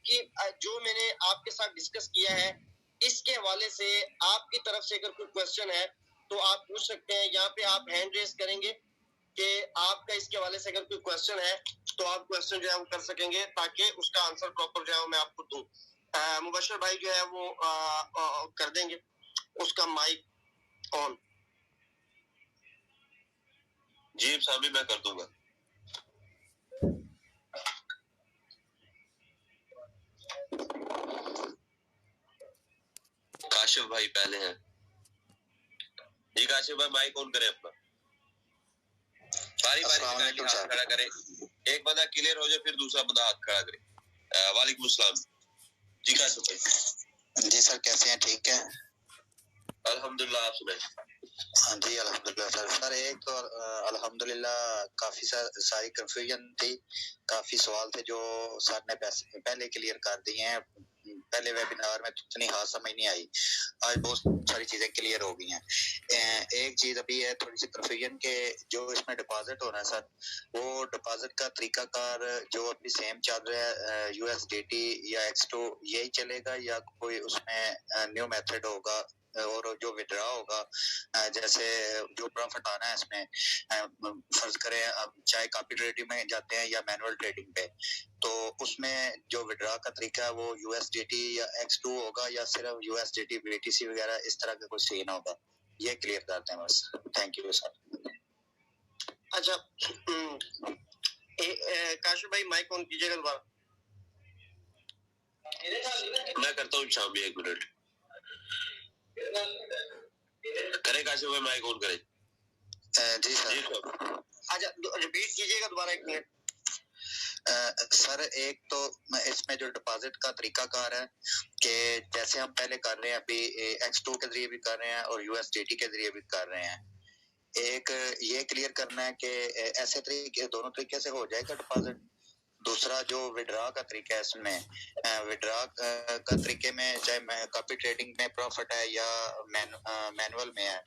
आपकी जो मैंने आपके साथ डिस्कस किया है इसके हवाले से आपकी तरफ से अगर कोई क्वेश्चन है तो आप पूछ सकते हैं। यहाँ पे आप हैंड रेस करेंगे कि आपका इसके हवाले से अगर कोई क्वेश्चन है तो आप क्वेश्चन जो है वो कर सकेंगे, ताकि उसका आंसर प्रॉपर जो है वो मैं आपको दूं। मुबशर भाई जो है वो कर देंगे उसका माइक ऑन। जी साहब, मैं कर दूंगा। काशिफ भाई पहले हैं जी। काशिफ भाई माइक ऑन करें अपना, बारी बारी से हाथ खड़ा करें। एक बंदा क्लियर हो जाए फिर दूसरा बंदा हाथ खड़ा करे। वालेकुम सलाम जी। काशिफ भाई जी सर, कैसे हैं? ठीक है अल्हम्दुलिल्लाह, आप सुनाए? हाँ जी अल्हम्दुलिल्लाह सर एक तो अल्हम्दुलिल्लाह काफी सारी कंफ्यूजन थी, काफी सवाल थे जो सर ने पहले क्लियर कर दिए हैं। पहले वेबिनार में इतनी खास समझ नहीं आई, आज बहुत सारी चीजें क्लियर हो गई हैं। एक चीज अभी है थोड़ी सी कंफ्यूजन के, जो इसमें डिपॉजिट हो रहा है सर, वो डिपॉजिट का तरीकाकार जो अभी सेम चल रहा है USDT या X2 यही चलेगा या कोई उसमें न्यू मेथड होगा? और जो विड्रॉ होगा जैसे जो प्रॉफिट आना है इसमें फर्ज करें अब चाहे कॉपी ट्रेडिंग में जाते हैं या मैनुअल ट्रेडिंग पे, तो उसमें जो विड्रॉ का तरीका है वो USDT या X2 होगा या सिर्फ USDT BTC वगैरह इस तरह का कुछ सीन होगा? ये क्लियर करते हैं बस। Thank you sir. अच्छा काशिफ भाई माइक ऑन कीजिएगा दोबारा। मैं करता हूँ शाम में 1 मिनट करे। काशिफ भाई माइक ऑन करें। जी सर। अच्छा रिपीट कीजिएगा दोबारा 1 मिनट। सर एक तो इसमें जो डिपॉजिट का तरीकाकार है कि जैसे हम पहले कर रहे हैं अभी X2 के जरिए भी कर रहे हैं और USDT के जरिए भी कर रहे हैं, एक ये क्लियर करना है कि ऐसे तरीके दोनों तरीके से हो जाएगा डिपॉजिट। दूसरा जो विड्रॉ का तरीका है इसमें विड्रॉ का तरीके में चाहे कॉपी ट्रेडिंग में प्रॉफिट है या मैनुअल में है,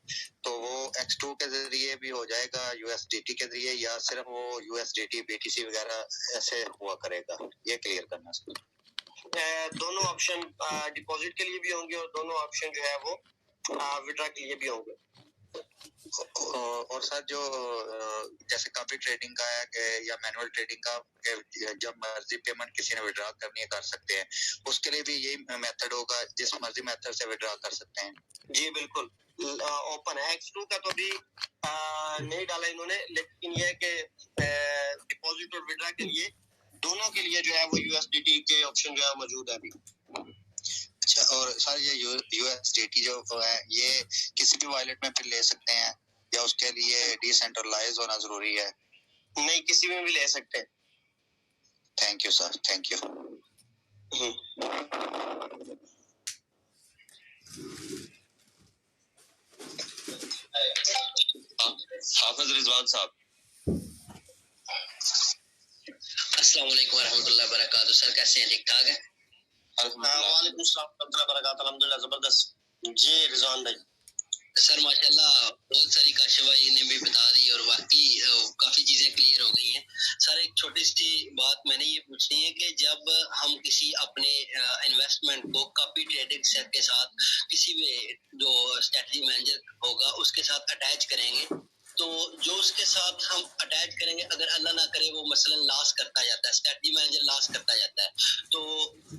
तो वो X2 के जरिए भी हो जाएगा USDT के जरिए या सिर्फ वो USDT BTC वगैरह ऐसे हुआ करेगा? ये क्लियर करना सर। दोनों ऑप्शन डिपॉजिट के लिए भी होंगे और दोनों ऑप्शन जो है वो विड्रॉ के लिए भी होंगे। और सर जो जैसे कॉपी ट्रेडिंग का है या मैनुअल ट्रेडिंग का, जब मर्जी पेमेंट किसी ने विड्रॉ करनी है कर सकते हैं, उसके लिए भी यही मेथड होगा, जिस मर्जी मेथड से विड्रॉ कर सकते हैं? जी बिल्कुल ओपन है। X2 का तो अभी नहीं डाला इन्होंने, लेकिन ये कि डिपॉजिट और विड्रॉ के लिए दोनों के लिए जो है वो USDT के ऑप्शन जो है मौजूद है अभी। अच्छा, और सर ये USDT जो है ये किसी भी वॉलेट में फिर ले सकते हैं या उसके लिए डिसेंट्रलाइज होना जरूरी है? नहीं, किसी में भी ले सकते हैं। Thank you sir, thank you. Hafiz Rizwan साहब। अस्सलाम वालेकुम रहमतुल्लाहि व बरकातहू। सर कैसे हैं? ठीक ठाक है? वालेकुम सलाम रहमतुल्लाहि व बरकातहू। अल्हम्दुलिल्लाह जबरदस्त। जी रिजवान भाई। सर माशाल्लाह बहुत सारी काशिफ भाई ने भी बता दी और वाकई काफी चीजें क्लियर हो गई हैं। सर एक छोटी सी बात मैंने ये पूछनी है कि जब हम किसी अपने इन्वेस्टमेंट को कॉपी ट्रेडिंग के साथ किसी भी जो स्ट्रेटजी मैनेजर होगा उसके साथ अटैच करेंगे, तो जो उसके साथ हम अटैच करेंगे अगर अल्लाह ना करे वो मसलन लॉस करता जाता है, स्ट्रेटजी मैनेजर लॉस करता जाता है, तो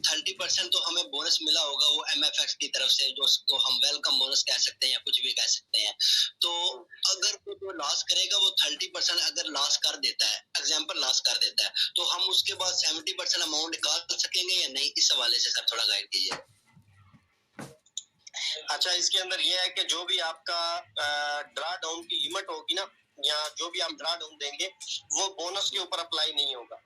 30% तो हमें बोनस मिला होगा वो MFX की तरफ से, जो उसको हम वेलकम बोनस कह सकते हैं या कुछ भी कह सकते हैं। तो अगर वो लॉस करेगा वो 30% अगर लॉस कर देता है, एग्जाम्पल लॉस कर देता है, तो हम उसके बाद 70% अमाउंट निकाल सकेंगे या नहीं? इस हवाले से सर थोड़ा गाइड कीजिए। अच्छा, इसके अंदर ये है कि जो भी आपका ड्रा डाउन की लिमिट होगी ना, या जो भी आप ड्रा डाउन देंगे वो बोनस के ऊपर अप्लाई नहीं होगा,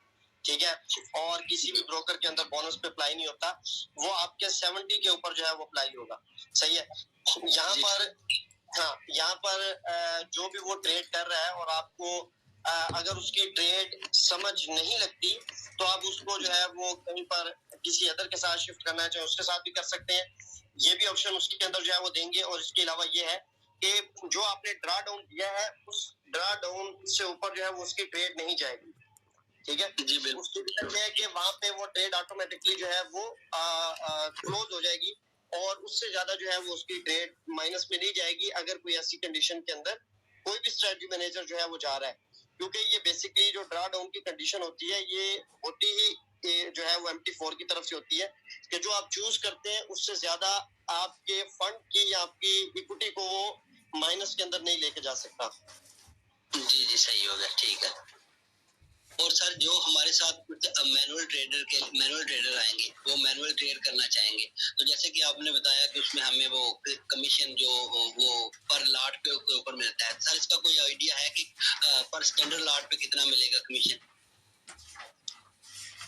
ठीक है? और किसी भी ब्रोकर के अंदर बोनस पे अप्लाई नहीं होता, वो आपके 70 के ऊपर जो है वो अप्लाई होगा। सही है? यहाँ पर हाँ, यहाँ पर जो भी वो ट्रेड कर रहा है और आपको अगर उसकी ट्रेड समझ नहीं लगती तो आप उसको जो है वो कहीं पर किसी अदर के साथ शिफ्ट करना चाहे उसके साथ भी कर सकते हैं। ये भी ऑप्शन उसके अंदर जो है वो देंगे। और इसके अलावा ये है कि जो आपने ड्रा डाउन दिया है उस ड्रा डाउन से ऊपर जो है वो उसकी ट्रेड नहीं जाएगी। ठीक है जी बिल्कुल। उसकी दिक्कत है कि वहां पे वो ट्रेड ऑटोमेटिकली जो है वो क्लोज हो जाएगी और उससे ज्यादा जो है वो उसकी ट्रेड माइनस में नहीं जाएगी अगर कोई ऐसी कंडीशन के अंदर कोई भी स्ट्रेटजी मैनेजर जो है वो जा रहा है, क्योंकि ये बेसिकली जो ड्रा डाउन की कंडीशन होती है ये होती ही ये जो है वो MT4 की तरफ से होती है कि जो आप चूज करते हैं उससे ज्यादा आपके फंड की या आपकी इक्विटी को वो माइनस के अंदर नहीं लेके जा सकता। जी जी सही हो गया, ठीक है। और सर जो हमारे साथ मैनुअल ट्रेडर आएंगे, वो मैनुअल ट्रेड करना चाहेंगे, तो जैसे कि आपने बताया कि उसमें हमें वो कमीशन जो वो पर लॉट के ऊपर मिलता है, सर इसका कोई आइडिया है कि पर स्टैंडर्ड लॉट पे कितना मिलेगा कमीशन?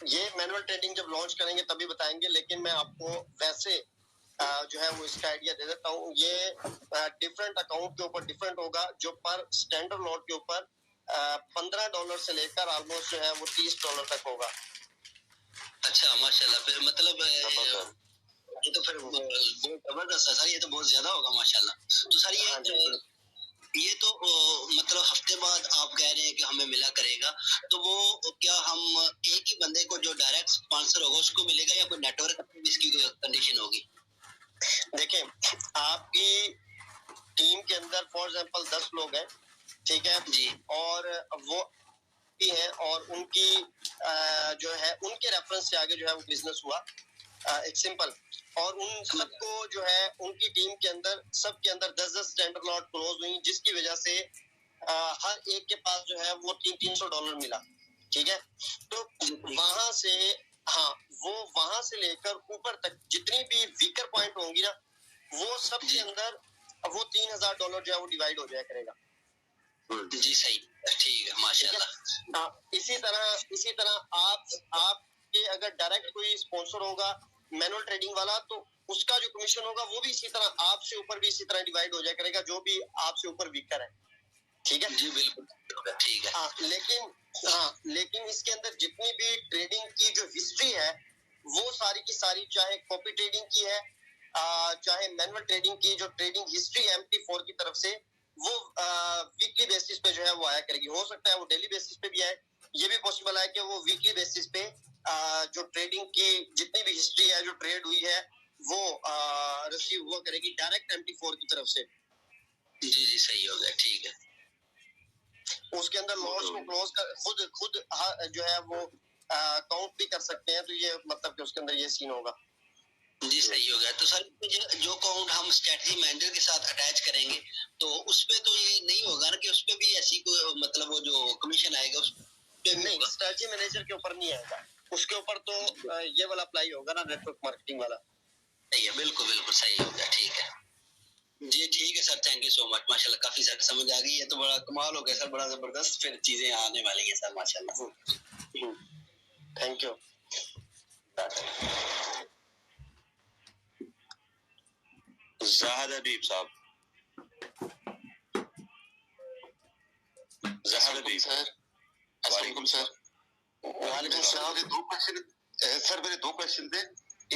ये मैनुअल ट्रेडिंग जब लॉन्च करेंगे तभी बताएंगे, लेकिन मैं आपको वैसे जो है वो इसका आइडिया दे देता हूँ। ये डिफरेंट अकाउंट के ऊपर डिफरेंट होगा। जो पर स्टैंडर्ड लॉट के ऊपर $15 से लेकर ऑलमोस्ट जो है वो $30 तक होगा। अच्छा माशाल्लाह, फिर मतलब ये तो फिर बहुत जबरदस्त है सर, ये तो बहुत ज्यादा होगा माशाल्लाह। तो सर ये तो मतलब हफ्ते बाद आप कह रहे हैं कि हमें मिला करेगा, तो वो क्या हम एक ही बंदे को जो डायरेक्ट स्पॉन्सर होगा उसको मिलेगा या कोई नेटवर्क में इसकी कोई कंडीशन होगी? देखिए आपकी टीम के अंदर फॉर एग्जांपल 10 लोग हैं, ठीक है जी, और वो भी हैं और उनकी जो है उनके रेफरेंस से आगे जो है वो बिजनेस हुआ, एक सिंपल, और उन सबको जो है उनकी टीम के अंदर सबके अंदर 10-10 स्टैंडर्ड लॉट क्लोज हुई, जिसकी वजह से हर एक के पास जो है वो $300 मिला, ठीक है। तो वहां से हाँ वो वहां से लेकर ऊपर तक जितनी भी वीकर पॉइंट होंगी ना वो सब के अंदर वो $3000 जो है वो डिवाइड हो जाया करेगा। जी सही, ठीक है माशाल्लाह। इसी तरह आपके अगर डायरेक्ट कोई स्पॉन्सर होगा मैनुअल ट्रेडिंग वाला तो उसका जो कमीशन होगा वो भी इसी तरह आपसे ऊपर भी इसी तरह डिवाइड हो जाया करेगा, जो भी आपसे ऊपर वीकर है, ठीक है जी बिल्कुल ठीक है। लेकिन इसके अंदर जितनी भी ट्रेडिंग की जो हिस्ट्री है वो सारी की सारी चाहे कॉपी ट्रेडिंग की है चाहे मैनुअल ट्रेडिंग की जो ट्रेडिंग हिस्ट्री MT4 की तरफ से वो वीकली बेसिस पे जो है वो आया करेगी। हो सकता है वो डेली बेसिस पे भी आए, ये भी पॉसिबल है कि वो वीकली बेसिस पे जो ट्रेडिंग की जितनी भी हिस्ट्री है जो ट्रेड हुई है वो रिसीव हुआ करेगी डायरेक्ट MT4 की तरफ से। जी जी सही हो गया, ठीक है। उसके अंदर लॉट्स को क्लोज कर खुद जो है वो काउंट भी कर सकते हैं, तो ये मतलब कि उसके अंदर ये सीन होगा। जी सही हो गया। तो सर जो अकाउंट हम स्ट्रेटजी मैनेजर के साथ अटैच करेंगे तो उसपे तो ये नहीं होगा ना कि उसपे भी ऐसी कोई मतलब वो जो कमीशन आएगा उस पे नहीं, स्ट्रेटजी मैनेजर के ऊपर नहीं आएगा, उसके ऊपर तो ये वाला अप्लाई होगा ना, नेटवर्क मार्केटिंग वाला। सही है, बिल्कुल बिल्कुल सही हो गया, ठीक है जी। ठीक है sir, thank you so much, माशाल्लाह काफी सर समझ आ गई है, तो बड़ा कमाल हो गया सर, बड़ा जबरदस्त फिर चीजें आने वाली है सर माशाल्लाह। Thank you. ज़ाहिद हबीब साहब, ज़ाहिद हबीब सर। वालेकुम सर। वालेकुम सलाम। दो क्वेश्चन सर, मेरे दो क्वेश्चन थे।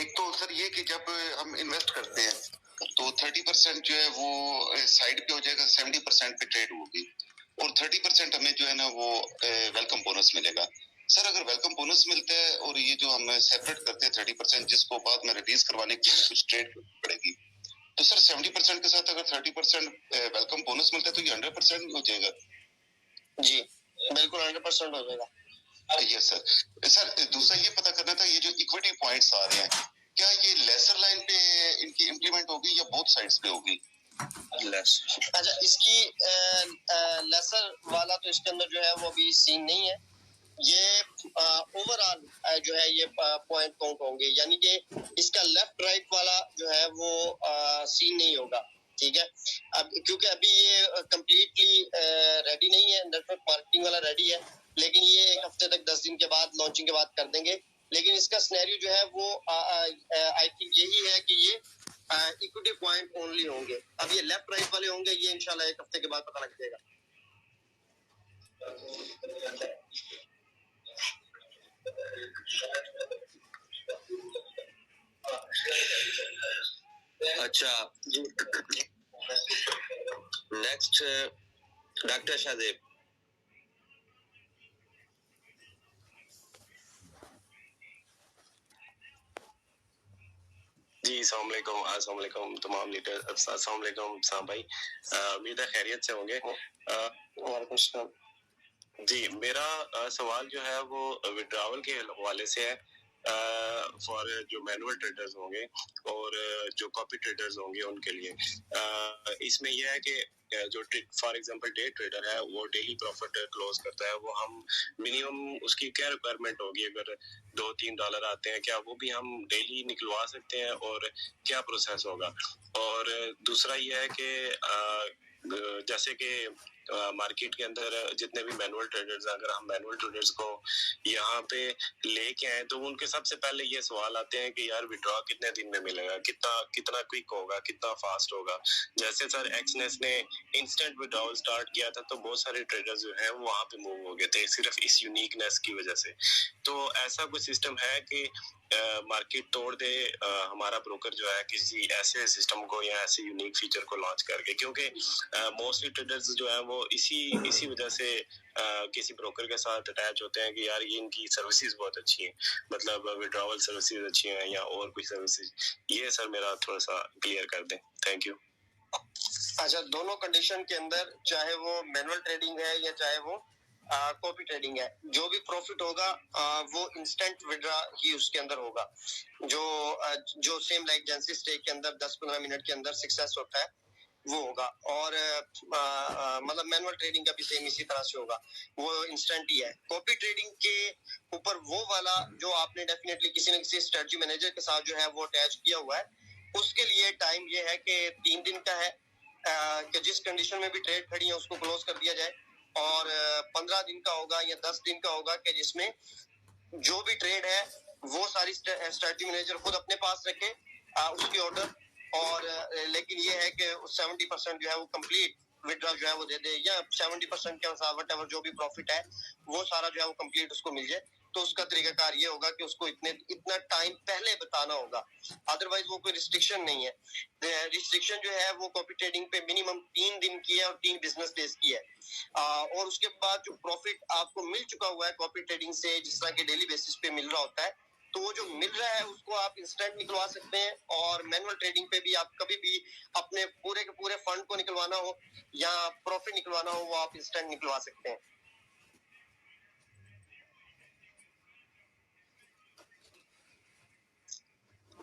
एक तो सर ये कि जब हम इन्वेस्ट करते हैं तो 30% जो है वो साइड पे हो जाएगा, 70% पे ट्रेड होगी और 30% हमें जो है ना वो वेलकम बोनस मिलेगा। सर अगर वेलकम बोनस मिलता है और ये जो हम सेपरेट करते हैं 30% जिसको बाद में रिलीज करवाने के लिए कुछ ट्रेड पड़ेगी, तो सर 70% के साथ अगर 30% वेलकम बोनस मिलता है तो ये 100% हो जाएगा? जी बिल्कुल 100% हो जाएगा। Yes sir. सर दूसरा ये पता करना था, ये जो इक्विटी पॉइंट्स आ रहे हैं क्या ये लेसर लाइन पे इनकी इम्प्लीमेंट होगी या बोथ साइड्स पे होगी? अच्छा, इसकी लेसर वाला तो इसके अंदर जो है वो अभी सीन नहीं है, ये ओवरऑल जो है ये पॉइंट काउंट होंगे, यानी कि इसका लेफ्ट राइट वाला जो है वो सीन नहीं होगा, ठीक है। अब क्योंकि अभी ये कम्प्लीटली रेडी नहीं है, नेटवर्क मार्केटिंग वाला रेडी है, लेकिन ये एक हफ्ते तक 10 दिन के बाद लॉन्चिंग के बाद कर देंगे। लेकिन इसका सिनेरियो जो है वो आई थिंक यही है कि ये इक्विटी पॉइंट ओनली होंगे। अब ये लेफ्ट राइट वाले होंगे, ये इंशाल्लाह एक हफ्ते के बाद पता लग जाएगा। अच्छा, नेक्स्ट डॉक्टर शाहदेव। जी अस्सलाम वालेकुम तमाम लीडर, अस्सलाम वालेकुम साहब भाई, उम्मीद है खैरियत से होंगे। वालेकुम सलाम। जी मेरा सवाल जो है वो विड्रॉवल के हवाले से है फॉर जो मैनुअल ट्रेडर्स होंगे और जो कॉपी ट्रेडर्स होंगे उनके लिए। इसमें यह है कि जो फॉर एग्जांपल डे ट्रेडर है वो डेली प्रॉफिट क्लोज करता है, वो हम मिनिमम उसकी क्या रिक्वायरमेंट होगी? अगर $2-3 आते हैं, क्या वो भी हम डेली निकलवा सकते हैं और क्या प्रोसेस होगा? और दूसरा ये है कि जैसे कि मार्केट के अंदर जितने भी मैनुअल ट्रेडर्स हैं, अगर हम मैनुअल ट्रेडर्स को यहाँ पे लेके आए तो उनके सबसे पहले ये सवाल आते हैं कि यार विड्रॉ कितने दिन में मिलेगा, कितना क्विक होगा, कितना फास्ट होगा। जैसे सर एक्सनेस ने इंस्टेंट विड्रॉल स्टार्ट किया था तो बहुत सारे ट्रेडर्स जो हैं वो वहां पे मूव हो गए थे सिर्फ इस यूनिकनेस की वजह से। तो ऐसा कुछ सिस्टम है कि मार्केट तोड़ दे हमारा ब्रोकर जो है किसी ऐसे सिस्टम को या ऐसे यूनिक फीचर को लॉन्च करके? क्योंकि मोस्टली ट्रेडर्स जो है वो इसी वजह से किसी ब्रोकर के साथ अटैच होते हैं कि यार ये इनकी सर्विसेज बहुत अच्छी हैं, मतलब विड्रॉवल सर्विसेज अच्छी हैं या और कोई सर्विसेज। ये सर मेरा थोड़ा सा क्लियर कर दें, थैंक यू। अच्छा, दोनों कंडीशन के अंदर चाहे वो मैनुअल ट्रेडिंग है या चाहे वो कॉपी ट्रेडिंग है, जो भी प्रॉफिट होगा वो इंस्टेंट विड्रॉ ही उसके अंदर होगा। जो सेम लाइक जेंसी स्टेक के अंदर 10-15 मिनट के अंदर सक्सेस होता है वो होगा, और मतलब मैनुअल ट्रेडिंग का भी सेम इसी तरह से होगा, वो इंस्टेंट ही है। कॉपी ट्रेडिंग के ऊपर वो वाला जो आपने डेफिनेटली किसी न किसी स्ट्रेटजी मैनेजर के साथ जो है वो अटैच किया हुआ है, उसके लिए टाइम ये है कि 3 दिन का है कि जिस कंडीशन में भी ट्रेड खड़ी है उसको क्लोज कर दिया जाए, और 15 दिन का होगा या 10 दिन का होगा कि जिसमें जो भी ट्रेड है वो सारी स्ट्रेटजी मैनेजर खुद अपने पास रखे उसकी ऑर्डर, और लेकिन ये है कि 70% जो है वो कंप्लीट विड्रॉ जो है वो दे दे, या 70% के अनुसार व्हाटएवर जो भी प्रॉफिट है वो सारा जो है वो कंप्लीट उसको मिल जाए। तो उसका तरीकाकार ये होगा कि उसको इतना टाइम पहले बताना होगा, अदरवाइज वो कोई रिस्ट्रिक्शन नहीं है। रिस्ट्रिक्शन जो है वो कॉपी ट्रेडिंग पे मिनिमम 3 दिन की है और 3 बिजनेस डेज की है, और उसके बाद जो प्रॉफिट आपको मिल चुका हुआ है कॉपी ट्रेडिंग से, जिस तरह के डेली बेसिस पे मिल रहा होता है, तो वो जो मिल रहा है उसको आप इंस्टेंट निकलवा सकते हैं। और मैनुअल ट्रेडिंग पे भी आप कभी भी अपने पूरे के पूरे फंड को निकलवाना हो या प्रॉफिट निकलवाना हो वो आप इंस्टेंट निकलवा सकते हैं।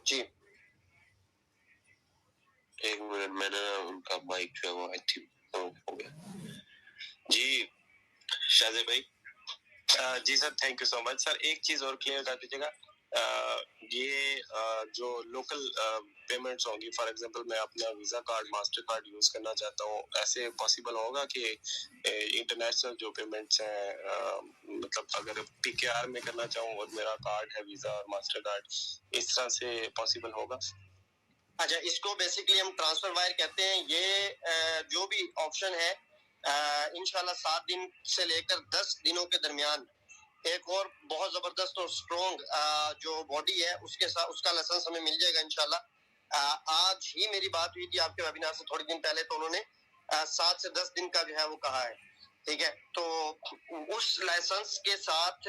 जी एक मिनट, मैंने उनका माइक जो है वो आई थिंक हो गया। जी शाहजेब भाई। जी sir, thank you so much sir. एक चीज और क्लियर कर दीजिएगा, ये जो लोकल पेमेंट्स होंगी, फॉर एग्जांपल मैं अपना visa card Mastercard use करना चाहता हूँ, ऐसे पॉसिबल होगा कि इंटरनेशनल जो पेमेंट्स हैं मतलब अगर पीकेआर में करना चाहूँ और मेरा कार्ड है वीजा और मास्टर कार्ड, इस तरह से पॉसिबल होगा? अच्छा, इसको बेसिकली हम ट्रांसफर वायर कहते हैं। ये जो भी ऑप्शन है इंशाल्लाह 7 दिन से लेकर 10 दिनों के दरमियान एक और बहुत जबरदस्त और स्ट्रॉन्ग जो बॉडी है उसके साथ उसका लाइसेंस हमें मिल जाएगा इंशाल्लाह। आज ही मेरी बात हुई थी आपके वेबिनार से थोड़ी दिन पहले, तो उन्होंने 7 से 10 दिन का जो है वो कहा है, ठीक है। तो उस लाइसेंस के साथ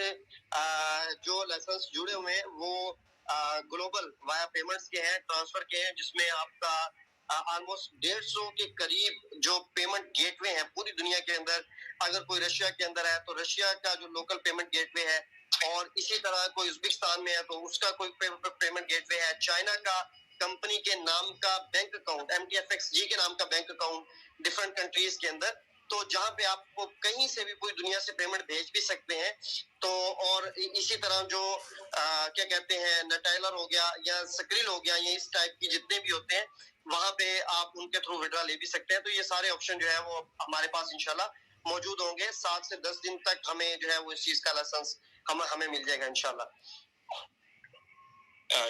जो लाइसेंस जुड़े हुए हैं वो ग्लोबल वाया पेमेंट्स के हैं, ट्रांसफर के हैं, जिसमें आपका ऑलमोस्ट 150 के करीब जो पेमेंट गेटवे हैं पूरी दुनिया के अंदर। अगर कोई रशिया के अंदर है तो रशिया का जो लोकल पेमेंट गेटवे है, और इसी तरह कोई उज्बेकिस्तान में है तो उसका कोई पेमेंट गेटवे है। चाइना का कंपनी के नाम का बैंक अकाउंट, MTFXG के नाम का बैंक अकाउंट डिफरेंट कंट्रीज के अंदर, तो जहाँ पे आपको कहीं से भी पूरी दुनिया से पेमेंट भेज भी सकते हैं। तो और इसी तरह जो क्या कहते हैं नटाइलर हो गया या सक्रिल हो गया, ये इस टाइप की जितने भी होते हैं वहां पे आप उनके थ्रू विड्रॉ ले भी सकते हैं। तो ये सारे ऑप्शन जो है वो हमारे पास इंशाल्लाह मौजूद होंगे। 7 से 10 दिन तक हमें जो है वो इस चीज का लाइसेंस हमें मिल जाएगा इंशाल्लाह।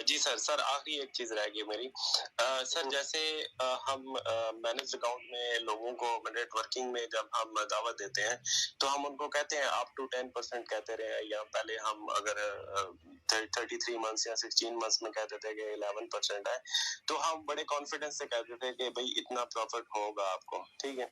जी सर आखिरी एक चीज रह गई मेरी। सर जैसे हम मैनेज अकाउंट में लोगों को नेटवर्किंग में जब हम दावत देते हैं तो हम उनको कहते हैं अप टू 10% कहते रहे, या पहले हम अगर 33 मंथ्स या 16 मंथ्स में कहते थे कि 11% है, तो हम बड़े कॉन्फिडेंस से कहते थे कि भाई इतना प्रॉफिट होगा आपको, ठीक है।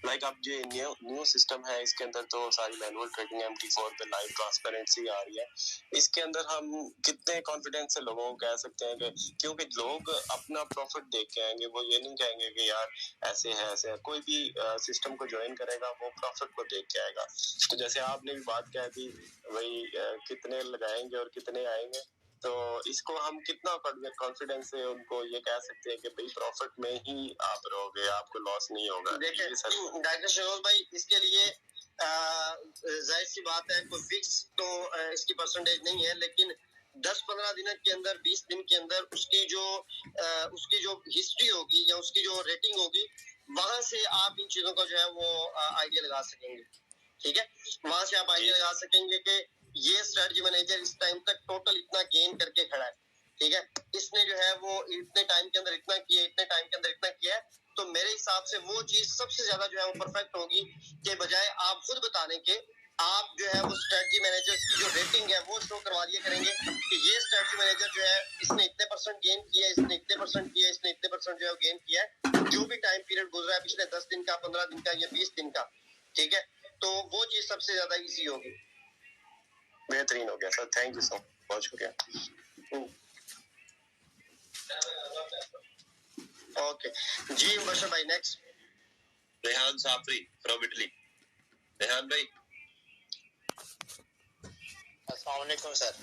लाइक अब जो न्यू सिस्टम है इसके अंदर तो सारी मैनुअल ट्रेडिंग MT4 पे लाइव ट्रांसपेरेंसी आ रही है, इसके अंदर हम कितने कॉन्फिडेंस से लोगों वो कह सकते हैं कि क्योंकि लोग अपना प्रॉफिट देख के आएंगे, वो ये नहीं कहेंगे कि यार ऐसे है ऐसे है। कोई भी सिस्टम को ज्वाइन करेगा वो प्रॉफिट को देख के आएगा। तो जैसे आपने भी बात कह दी भाई कितने लगाएंगे और कितने आएंगे, तो इसको हम कितना कॉन्फिडेंस से उनको ये कह सकते हैं कि भाई प्रॉफिट में ही आप रहोगे, आपको लॉस नहीं होगा। देखिए डॉक्टर शहरोज भाई, इसके लिए जाहिर सी बात है कोई फिक्स तो इसकी परसेंटेज नहीं है, लेकिन 10-15 दिन के अंदर, 20 दिन के अंदर उसकी जो हिस्ट्री होगी या उसकी जो रेटिंग होगी, वहां से आप इन चीजों का जो है वो आइडिया लगा सकेंगे। ठीक है, वहां से आप आइडिया लगा सकेंगे कि ये स्ट्रेटजी मैनेजर इस टाइम तक टोटल इतना गेन करके खड़ा है। ठीक है, इसने जो है वो इतने टाइम के अंदर इतना किया, इतने टाइम के अंदर इतना किया है। तो मेरे हिसाब से वो चीज सबसे ज्यादा जो है वो परफेक्ट होगी के बजाय आप खुद बताने के, आप जो है वो स्ट्रेटजी मैनेजर्स की जो रेटिंग है वो शो करवा दिया करेंगे कि ये स्ट्रेटजी मैनेजर जो है इसने इतने % गेन किया, इसने इतने % किया, इसने इतने % जो है गेन किया है, जो भी टाइम पीरियड गुजरा है पिछले 10 दिन का, 15 दिन का या 20 दिन का। ठीक है, तो वो चीज सबसे ज्यादा इजी होगी। बेहतरीन हो गया sir, thank you so much, बहुत शुक्रिया। ओके जी मुबशर भाई, next Rehan Safri from Italy. Rehan भाई अस्सलाम वालेकुम सर।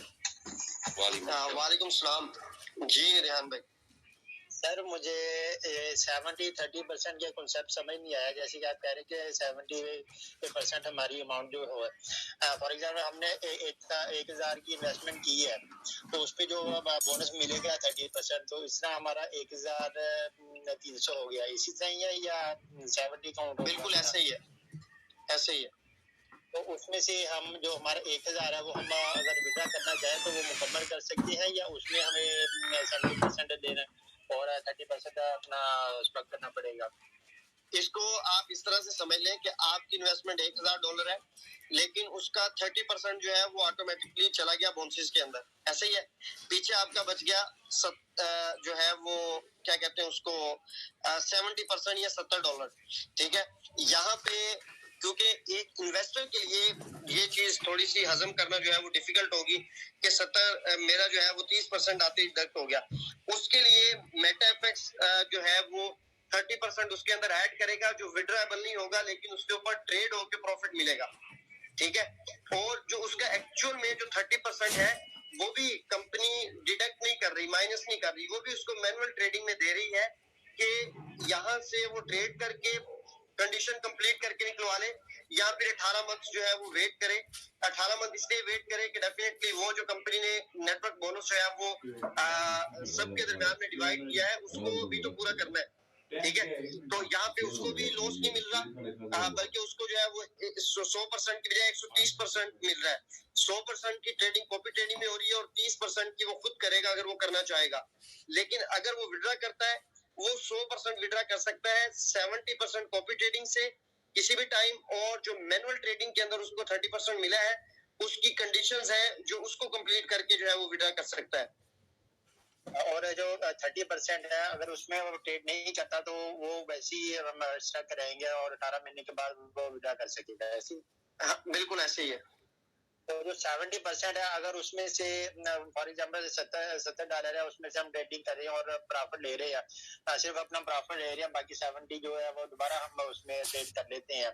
वालेकुम सलाम जी रेहान भाई। सर मुझे 70-30% के कॉन्सेप्ट समझ नहीं आया। जैसे कि आप कह रहे हैं कि 70% हमारी अमाउंट जो है, फॉर एग्जांपल हमने 1000 की इन्वेस्टमेंट की है, तो उस पे जो बोनस मिलेगा 30%, तो इस तरह हमारा 1300 हो गया। इसी तरह ही है या 70 काउंट? बिल्कुल ऐसे ही है, ऐसे ही है। तो उसमें से हम जो हमारा 1000 है वो हम अगर विड्रॉ करना चाहें तो वो मुकम्मल कर सकते हैं, या उसमें हमें 70% देना और 30% अपना स्टॉक करना पड़ेगा? इसको आप इस तरह से समझ लें कि आपकी इन्वेस्टमेंट $1000 है, लेकिन उसका 30% जो है वो ऑटोमेटिकली चला गया बोनसेस के अंदर। ऐसे ही है, पीछे आपका बच गया जो है वो क्या कहते हैं उसको 70% या $70। ठीक है, यहाँ पे क्योंकि एक इन्वेस्टर के लिए ये चीज थोड़ी सी हजम करना जो है वो डिफिकल्ट होगी कि 70 मेरा जो है वो 30% आते ही डिडक्ट हो गया। उसके लिए मेटाफिक्स जो है वो 30% उसके अंदर ऐड करेगा, जो विड्रॉएबल नहीं होगा, लेकिन उसके ऊपर ट्रेड होकर प्रॉफिट मिलेगा। ठीक है, और जो उसका एक्चुअल में जो 30% है वो भी कंपनी डिडक्ट नहीं कर रही, माइनस नहीं कर रही, वो भी उसको मैनुअल ट्रेडिंग में दे रही है कि यहाँ से वो ट्रेड करके कंडीशन कंप्लीट करके निकलवा ले, या फिर 18 मंथ जो है वो वेट करे। 18 मंथ इसलिए वेट करे कि डेफिनेटली वो जो कंपनी ने नेटवर्क बोनस जो है वो सबके दरमियान में डिवाइड किया है, उसको भी तो पूरा करना है। ठीक है, तो यहाँ पे उसको भी लॉस नहीं मिल रहा, बल्कि उसको जो है वो 100% की बजाय 130% मिल रहा है। 100% की ट्रेडिंग कॉपी ट्रेडिंग में हो रही है और 30% की वो खुद करेगा अगर वो करना चाहेगा। लेकिन अगर वो विड्रॉ करता है वो 100% विड्रॉ कर सकता है 70% कॉपी ट्रेडिंग से किसी भी टाइम, और जो मैनुअल ट्रेडिंग के अंदर उसको 30% मिला है उसकी कंडीशंस है जो उसको कंप्लीट करके जो है वो विड्रॉ कर सकता है। और जो 30% है अगर उसमें वो ट्रेड नहीं करता तो वो वैसे ही हम स्टक रहेंगे और 18 महीने के बाद वो विड्रॉ कर सकेगा, ऐसे? हाँ बिल्कुल ऐसे ही है। तो जो 70% है अगर उसमें से फॉर एग्जांपल $70 है, उसमें से हम ट्रेडिंग कर रहे हैं और प्रॉफिट ले रहे हैं, सिर्फ अपना प्रॉफिट ले रहे हैं, बाकी 70 जो है वो दोबारा हम उसमें ट्रेड कर लेते हैं,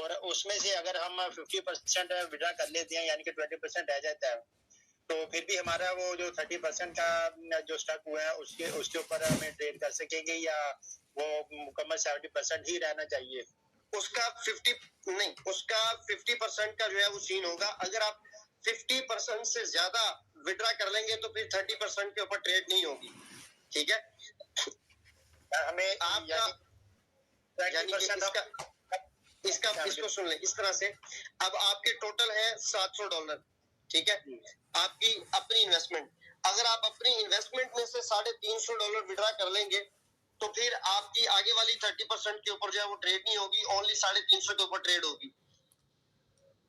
और उसमें से अगर हम 50% विड्रॉ कर लेते हैं यानी कि 20% रह जाता है, तो फिर भी हमारा वो जो 30% का जो स्टॉक हुआ है उसके ऊपर हमें ट्रेड कर सकेंगे, या वो मुकम्मल 70% ही रहना चाहिए? उसका 50% का जो है वो सीन होगा। अगर आप 50% से ज्यादा विड्रॉ कर लेंगे तो फिर 30% के ऊपर ट्रेड नहीं होगी। ठीक है, हमें आपका यानी कि इसको सुन लें इस तरह से। अब आपके टोटल है $700। ठीक है, आपकी अपनी इन्वेस्टमेंट, अगर आप अपनी इन्वेस्टमेंट में से $350 विड्रॉ कर लेंगे तो फिर आपकी आगे वाली 30% के ऊपर जो है वो ट्रेड नहीं होगी, ओनली 350 के ऊपर ट्रेड होगी।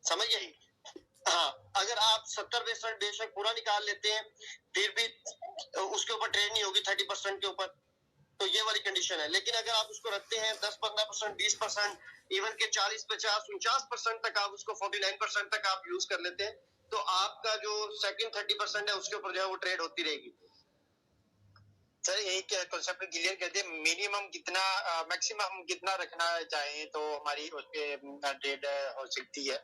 समझ गए? हाँ, अगर आप 70% बेशक पूरा निकाल लेते हैं फिर भी उसके ऊपर ट्रेड नहीं होगी 30% के ऊपर, तो ये वाली कंडीशन है। लेकिन अगर आप उसको रखते हैं 10-15%, 20%, इवन के 40-50-49% तक, आप उसको 49% तक आप यूज कर लेते हैं, तो आपका जो सेकंड 30% है उसके ऊपर जो है वो ट्रेड होती रहेगी। सर एक कॉन्सेप्ट क्लियर कर दे, मिनिमम कितना मैक्सिमम हम कितना रखना चाहें तो हमारी उस पे ट्रेड हो सकती है?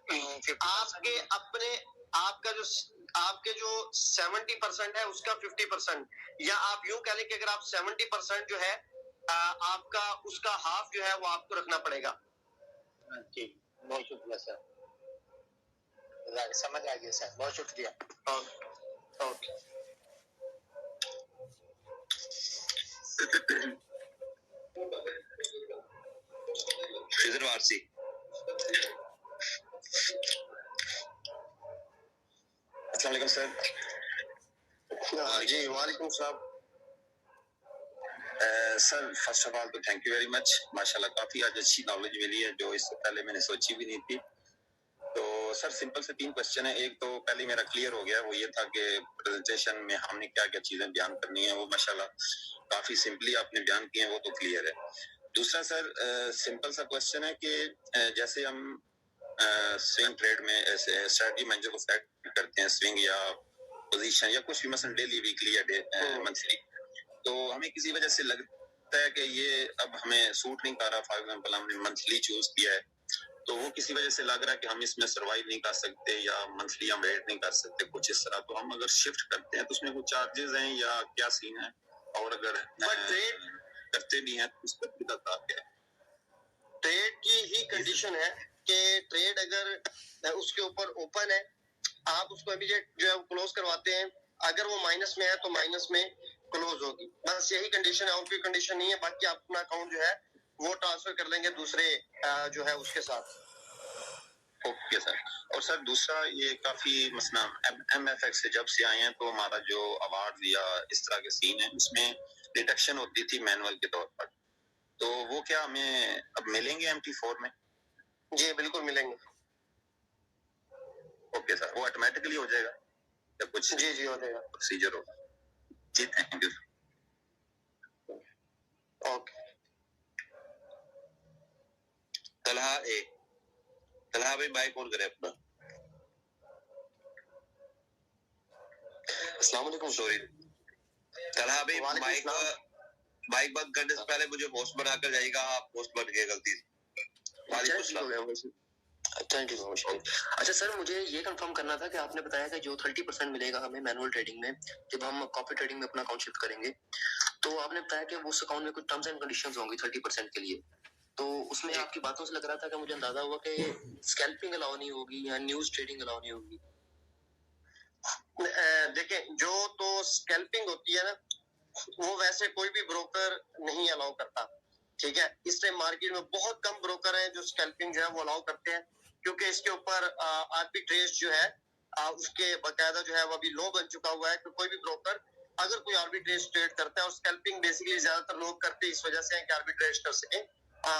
आपके अपने आपके जो 70% है उसका 50%, या आप यूं कह लें कि अगर आप 70% जो है आपका उसका हाफ जो है वो आपको रखना पड़ेगा। ठीक, बहुत शुक्रिया सर, समझ आ गया सर, बहुत शुक्रिया। ओके। इधर वारसी। अस्सलाम वालेकुम सर। जी वालेकुम सलाम। सर फर्स्ट ऑफ ऑल तो थैंक यू वेरी मच, माशाल्लाह काफी आज अच्छी नॉलेज मिली है जो इससे पहले मैंने सोची भी नहीं थी। तो सर सिंपल से 3 क्वेश्चन है। एक तो पहले मेरा क्लियर हो गया, वो ये था कि प्रेजेंटेशन में हमने क्या क्या चीजें बयान करनी है, वो माशाल्लाह काफी सिंपली आपने बयान किए हैं, वो तो क्लियर है। दूसरा सर सिंपल सा क्वेश्चन है कि जैसे हम स्विंग ट्रेड में स्ट्रेटजी मैनेजर को सेलेक्ट करते हैं, स्विंग या पोजीशन या कुछ भी, मसलन डेली, वीकली या मंथली, तो हमें किसी वजह से लगता है कि ये अब हमें सूट नहीं कर रहा, फॉर एग्जांपल हमने मंथली चूज किया है, तो वो किसी वजह से लग रहा है कि हम इसमें सर्वाइव नहीं कर सकते या मंथली हम वेट नहीं कर सकते, कुछ इस तरह, तो हम अगर शिफ्ट करते हैं तो उसमें कुछ चार्जेस हैं या क्या सीन है? और अगर ट्रेड करते भी हैं तो उसका क्या है? ट्रेड की ही कंडीशन है कि ट्रेड अगर उसके ऊपर ओपन है, आप उसको इमीडिएट जो है क्लोज करवाते हैं, अगर वो माइनस में है तो माइनस में क्लोज होगी, बस यही कंडीशन है, और कोई कंडीशन नहीं है। बाकी आप अपना अकाउंट जो है वो ट्रांसफर कर लेंगे दूसरे जो है उसके साथ। Okay sir. और सर दूसरा, ये काफी मसला MFX से जब से आए हैं तो हमारा जो अवार्ड या इस तरह के सीन है उसमें डिटेक्शन होती थी मैनुअल के तौर पर, तो वो क्या हमें अब मिलेंगे MT4 में? जी बिल्कुल मिलेंगे। ओके सर, वो ऑटोमेटिकली हो जाएगा या कुछ? जी हो जाएगा, प्रोसीजर होगा। जी थैंक यू। ओके। तलहा भाई माइक ऑन करें अपना। अस्सलाम वालेकुम। सॉरी तलहा भाई, माइक बंद करने से पहले मुझे होस्ट बनाकर जाइएगा, आप होस्ट बन गए गलती से। वालेकुम सलाम। Thank you. अच्छा सर, मुझे ये कंफर्म करना था कि आपने बताया कि जो 30% मिलेगा हमें मैनुअल ट्रेडिंग में, जब हम कॉपी ट्रेडिंग में अपना अकाउंट शिफ्ट करेंगे, तो आपने बताया कि उस अकाउंट में कुछ टर्म्स एंड कंडीशंस होंगी 30% के लिए, तो उसमें आपकी बातों से लग रहा था कि मुझे अंदाजा हुआ कि स्कैल्पिंग अलाउ नहीं होगी या न्यूज ट्रेडिंग अलाउ नहीं होगी। देखें, जो तो स्कैल्पिंग होती है ना, वो वैसे कोई भी ब्रोकर नहीं अलाउ करता, ठीक है। इस टाइम मार्केट में बहुत कम ब्रोकर हैं जो स्कैल्पिंग जो है वो अलाउ करते हैं, क्योंकि इसके ऊपर आर्बिट्रेज जो है उसके बकायदा जो है वो अभी लॉ बन चुका हुआ है कि कोई भी ब्रोकर अगर कोई आर्बिट्रेज ट्रेड करता है, और स्कैल्पिंग बेसिकली ज्यादातर लोग करते हैं इस वजह से है कि आर्बिट्रेज कर सके,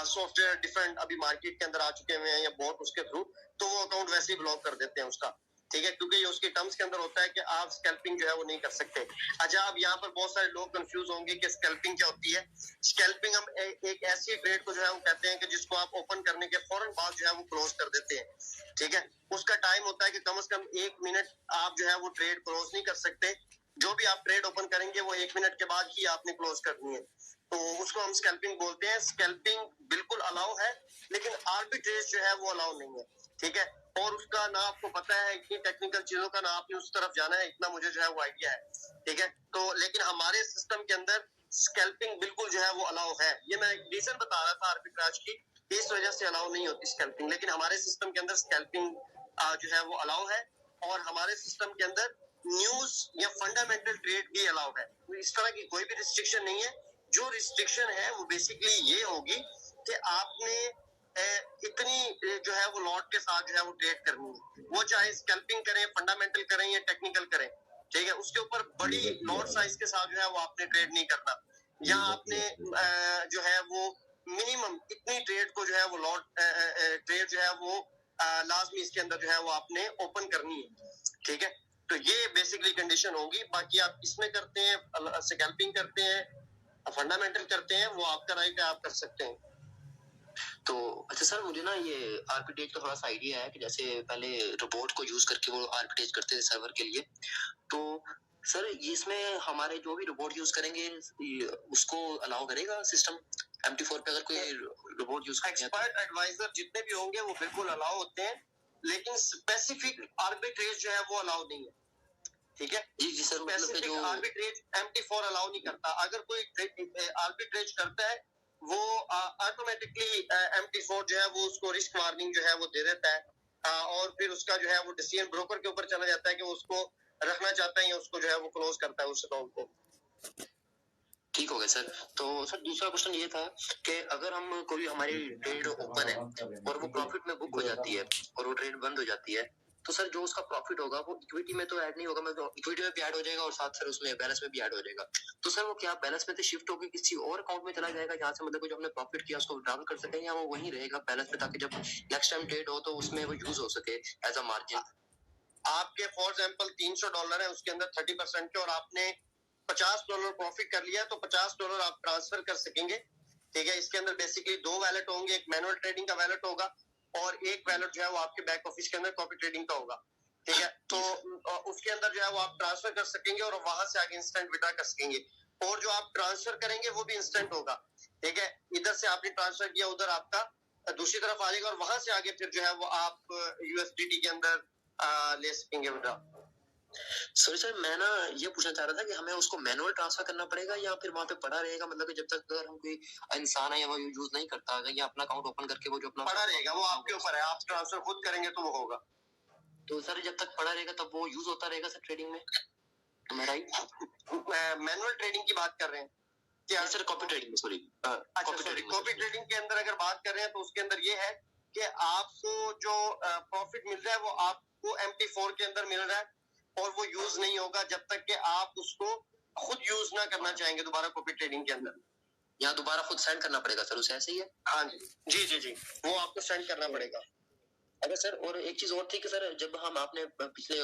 सॉफ्टवेयर डिफरेंट अभी मार्केट के अंदर आ चुके हुए हैं या बहुत उसके थ्रू, तो वो अकाउंट वैसे ही ब्लॉक कर देते हैं उसका, ठीक है, क्योंकि ये उसके टर्म्स के अंदर होता है कि आप स्कैल्पिंग जो है वो नहीं कर सकते। अच्छा, अब यहाँ पर बहुत सारे लोग कंफ्यूज होंगे कि स्कैल्पिंग क्या होती है। स्कैल्पिंग हम एक ऐसी ट्रेड को जो है वो कहते हैं कि जिसको आप ओपन करने के फौरन बाद जो है वो क्लोज कर देते हैं, ठीक है। उसका टाइम होता है कि कम से कम 1 मिनट आप जो है वो ट्रेड क्लोज नहीं कर सकते, जो भी आप ट्रेड ओपन करेंगे वो 1 मिनट के बाद ही आपने क्लोज करनी है, तो उसको हम स्कैल्पिंग बोलते हैं। स्कैल्पिंग बिल्कुल अलाउ है, लेकिन आर्बिट्रेज जो है वो अलाउ नहीं है, ठीक है। और उसका ना आपको पता है, इतनी टेक्निकल चीजों का ना आपने उस तरफ जाना है, इतना मुझे जो है वो आइडिया है, ठीक है। तो लेकिन हमारे सिस्टम के अंदर स्कैल्पिंग बिल्कुल जो है वो अलाउ है। ये मैं रीजन बता रहा था आर्बिट्राज की, इस वजह से अलाउ नहीं होती स्कैल्पिंग, लेकिन हमारे सिस्टम के अंदर स्कैल्पिंग जो है वो अलाउ है, और हमारे सिस्टम के अंदर न्यूज या फंडामेंटल ट्रेड भी अलाउ है। तो इस तरह की कोई भी रिस्ट्रिक्शन नहीं है। जो रिस्ट्रिक्शन है वो बेसिकली ये होगी कि आपने इतनी जो है वो लॉट के साथ जो है वो ट्रेड करनी है, वो चाहे स्कैल्पिंग करें, फंडामेंटल करें या टेक्निकल करें, ठीक है। उसके ऊपर बड़ी लॉट साइज के साथ जो है वो आपने ट्रेड नहीं करना, या आपने जो है वो मिनिमम इतनी ट्रेड को जो है वो लॉट ट्रेड जो है वो लाजमी इसके अंदर जो है वो आपने ओपन करनी है, ठीक है। तो ये बेसिकली कंडीशन होगी। बाकी आप इसमें करते हैं, स्कैल्पिंग करते हैं, फंडामेंटल करते हैं, वो आपका राइट है, आप कर सकते हैं। तो अच्छा सर, मुझे ना ये आर्बिट्रेज का थोड़ा सा आइडिया है कि जैसे पहले रोबोट को यूज करके वो आर्बिट्रेज करते थे सर्वर के लिए, तो सर ये इसमें हमारे जो भी रोबोट यूज करेंगे उसको अलाउ करेगा सिस्टम MT4 पे? अगर कोई रोबोट यूज करें, एक्सपर्ट एडवाइजर जितने भी होंगे वो बिल्कुल अलाउ होते हैं, लेकिन स्पेसिफिक आर्बिट्रेज जो है वो अलाउ नहीं है। ठीक है जी जी सर, मतलब जो आर्बिट्रेज MT4 अलाउ नहीं करता। अगर कोई आर्बिट्रेज करता है वो ऑटोमेटिकली MT4 जो है वो उसको रिस्क वार्निंग जो है वो दे देता है, और फिर उसका जो है वो डिसीजन ब्रोकर के ऊपर चला जाता है कि वो उसको रखना चाहता है या उसको जो है वो क्लोज करता है उस अकाउंट को। ठीक हो गया सर। तो सर दूसरा क्वेश्चन ये था कि अगर हम कोई हमारी ट्रेड ओपन है और वो प्रॉफिट में बुक हो जाती है और वो ट्रेड बंद हो जाती है, तो सर जो उसका प्रॉफिट होगा वो इक्विटी में तो ऐड नहीं होगा, मतलब इक्विटी में भी ऐड हो जाएगा और साथ सर उसमें बैलेंस में भी ऐड हो जाएगा। तो सर वो क्या बैलेंस में से शिफ्ट होकर किसी और अकाउंट में चला जाएगा जहाँ से मतलब जो हमने प्रॉफिट किया उसको विड्रॉल कर सकें, या वो वहीं रहेगा बैलेंस में ताकि जब नेक्स्ट टाइम ट्रेड हो तो उसमें वो यूज हो सके एज अ मार्जिन? आपके फॉर एग्जाम्पल $300 है, उसके अंदर 30% के, और आपने $50 प्रॉफिट कर लिया तो $50 आप ट्रांसफर कर सकेंगे। ठीक है, इसके अंदर बेसिकली 2 वैलेट होंगे, एक मैनुअल ट्रेडिंग का वैलेट होगा और एक वैलेट जो है वो आपके बैक ऑफिस के अंदर कॉपी ट्रेडिंग का होगा। ठीक है, तो उसके अंदर जो है वो आप ट्रांसफर कर सकेंगे और वहां से आगे इंस्टेंट विड्रॉ कर सकेंगे, और जो आप ट्रांसफर करेंगे वो भी इंस्टेंट होगा। ठीक है, इधर से आपने ट्रांसफर किया उधर आपका दूसरी तरफ आ जाएगा और वहां से आगे फिर जो है वो आप USDT के अंदर ले सकेंगे विड्रॉ। सर मैं ना ये पूछना चाह रहा था कि हमें उसको मैनुअल ट्रांसफर करना पड़ेगा या फिर वहाँ पे पड़ा रहेगा, मतलब कि जब तक अगर हम कोई इंसान है या वो यूज नहीं करता या अपना अकाउंट ओपन करके वो जो अपना पड़ा रहेगा, वो आपके ऊपर है, आप ट्रांसफर खुद करेंगे तो वो होगा। तो सर जब तक पड़ा रहेगा तब वो यूज होता रहेगा सर ट्रेडिंग में, मैनुअल ट्रेडिंग की बात कर रहे हैं क्या sir? Copy trading, sorry copy trading के अंदर अगर बात कर रहे हैं तो उसके अंदर ये है कि आपको जो प्रॉफिट मिल रहा है वो आपको MT4 के अंदर मिल रहा है और वो यूज नहीं होगा जब तक कि आप उसको खुद यूज ना करना चाहेंगे दोबारा कॉपी ट्रेडिंग के अंदर। यहाँ दोबारा खुद सेंड करना पड़ेगा सर उसे, ऐसे ही है? हाँ जी, वो आपको सेंड करना पड़ेगा। अगर सर और एक चीज और थी कि सर जब हम आपने पिछले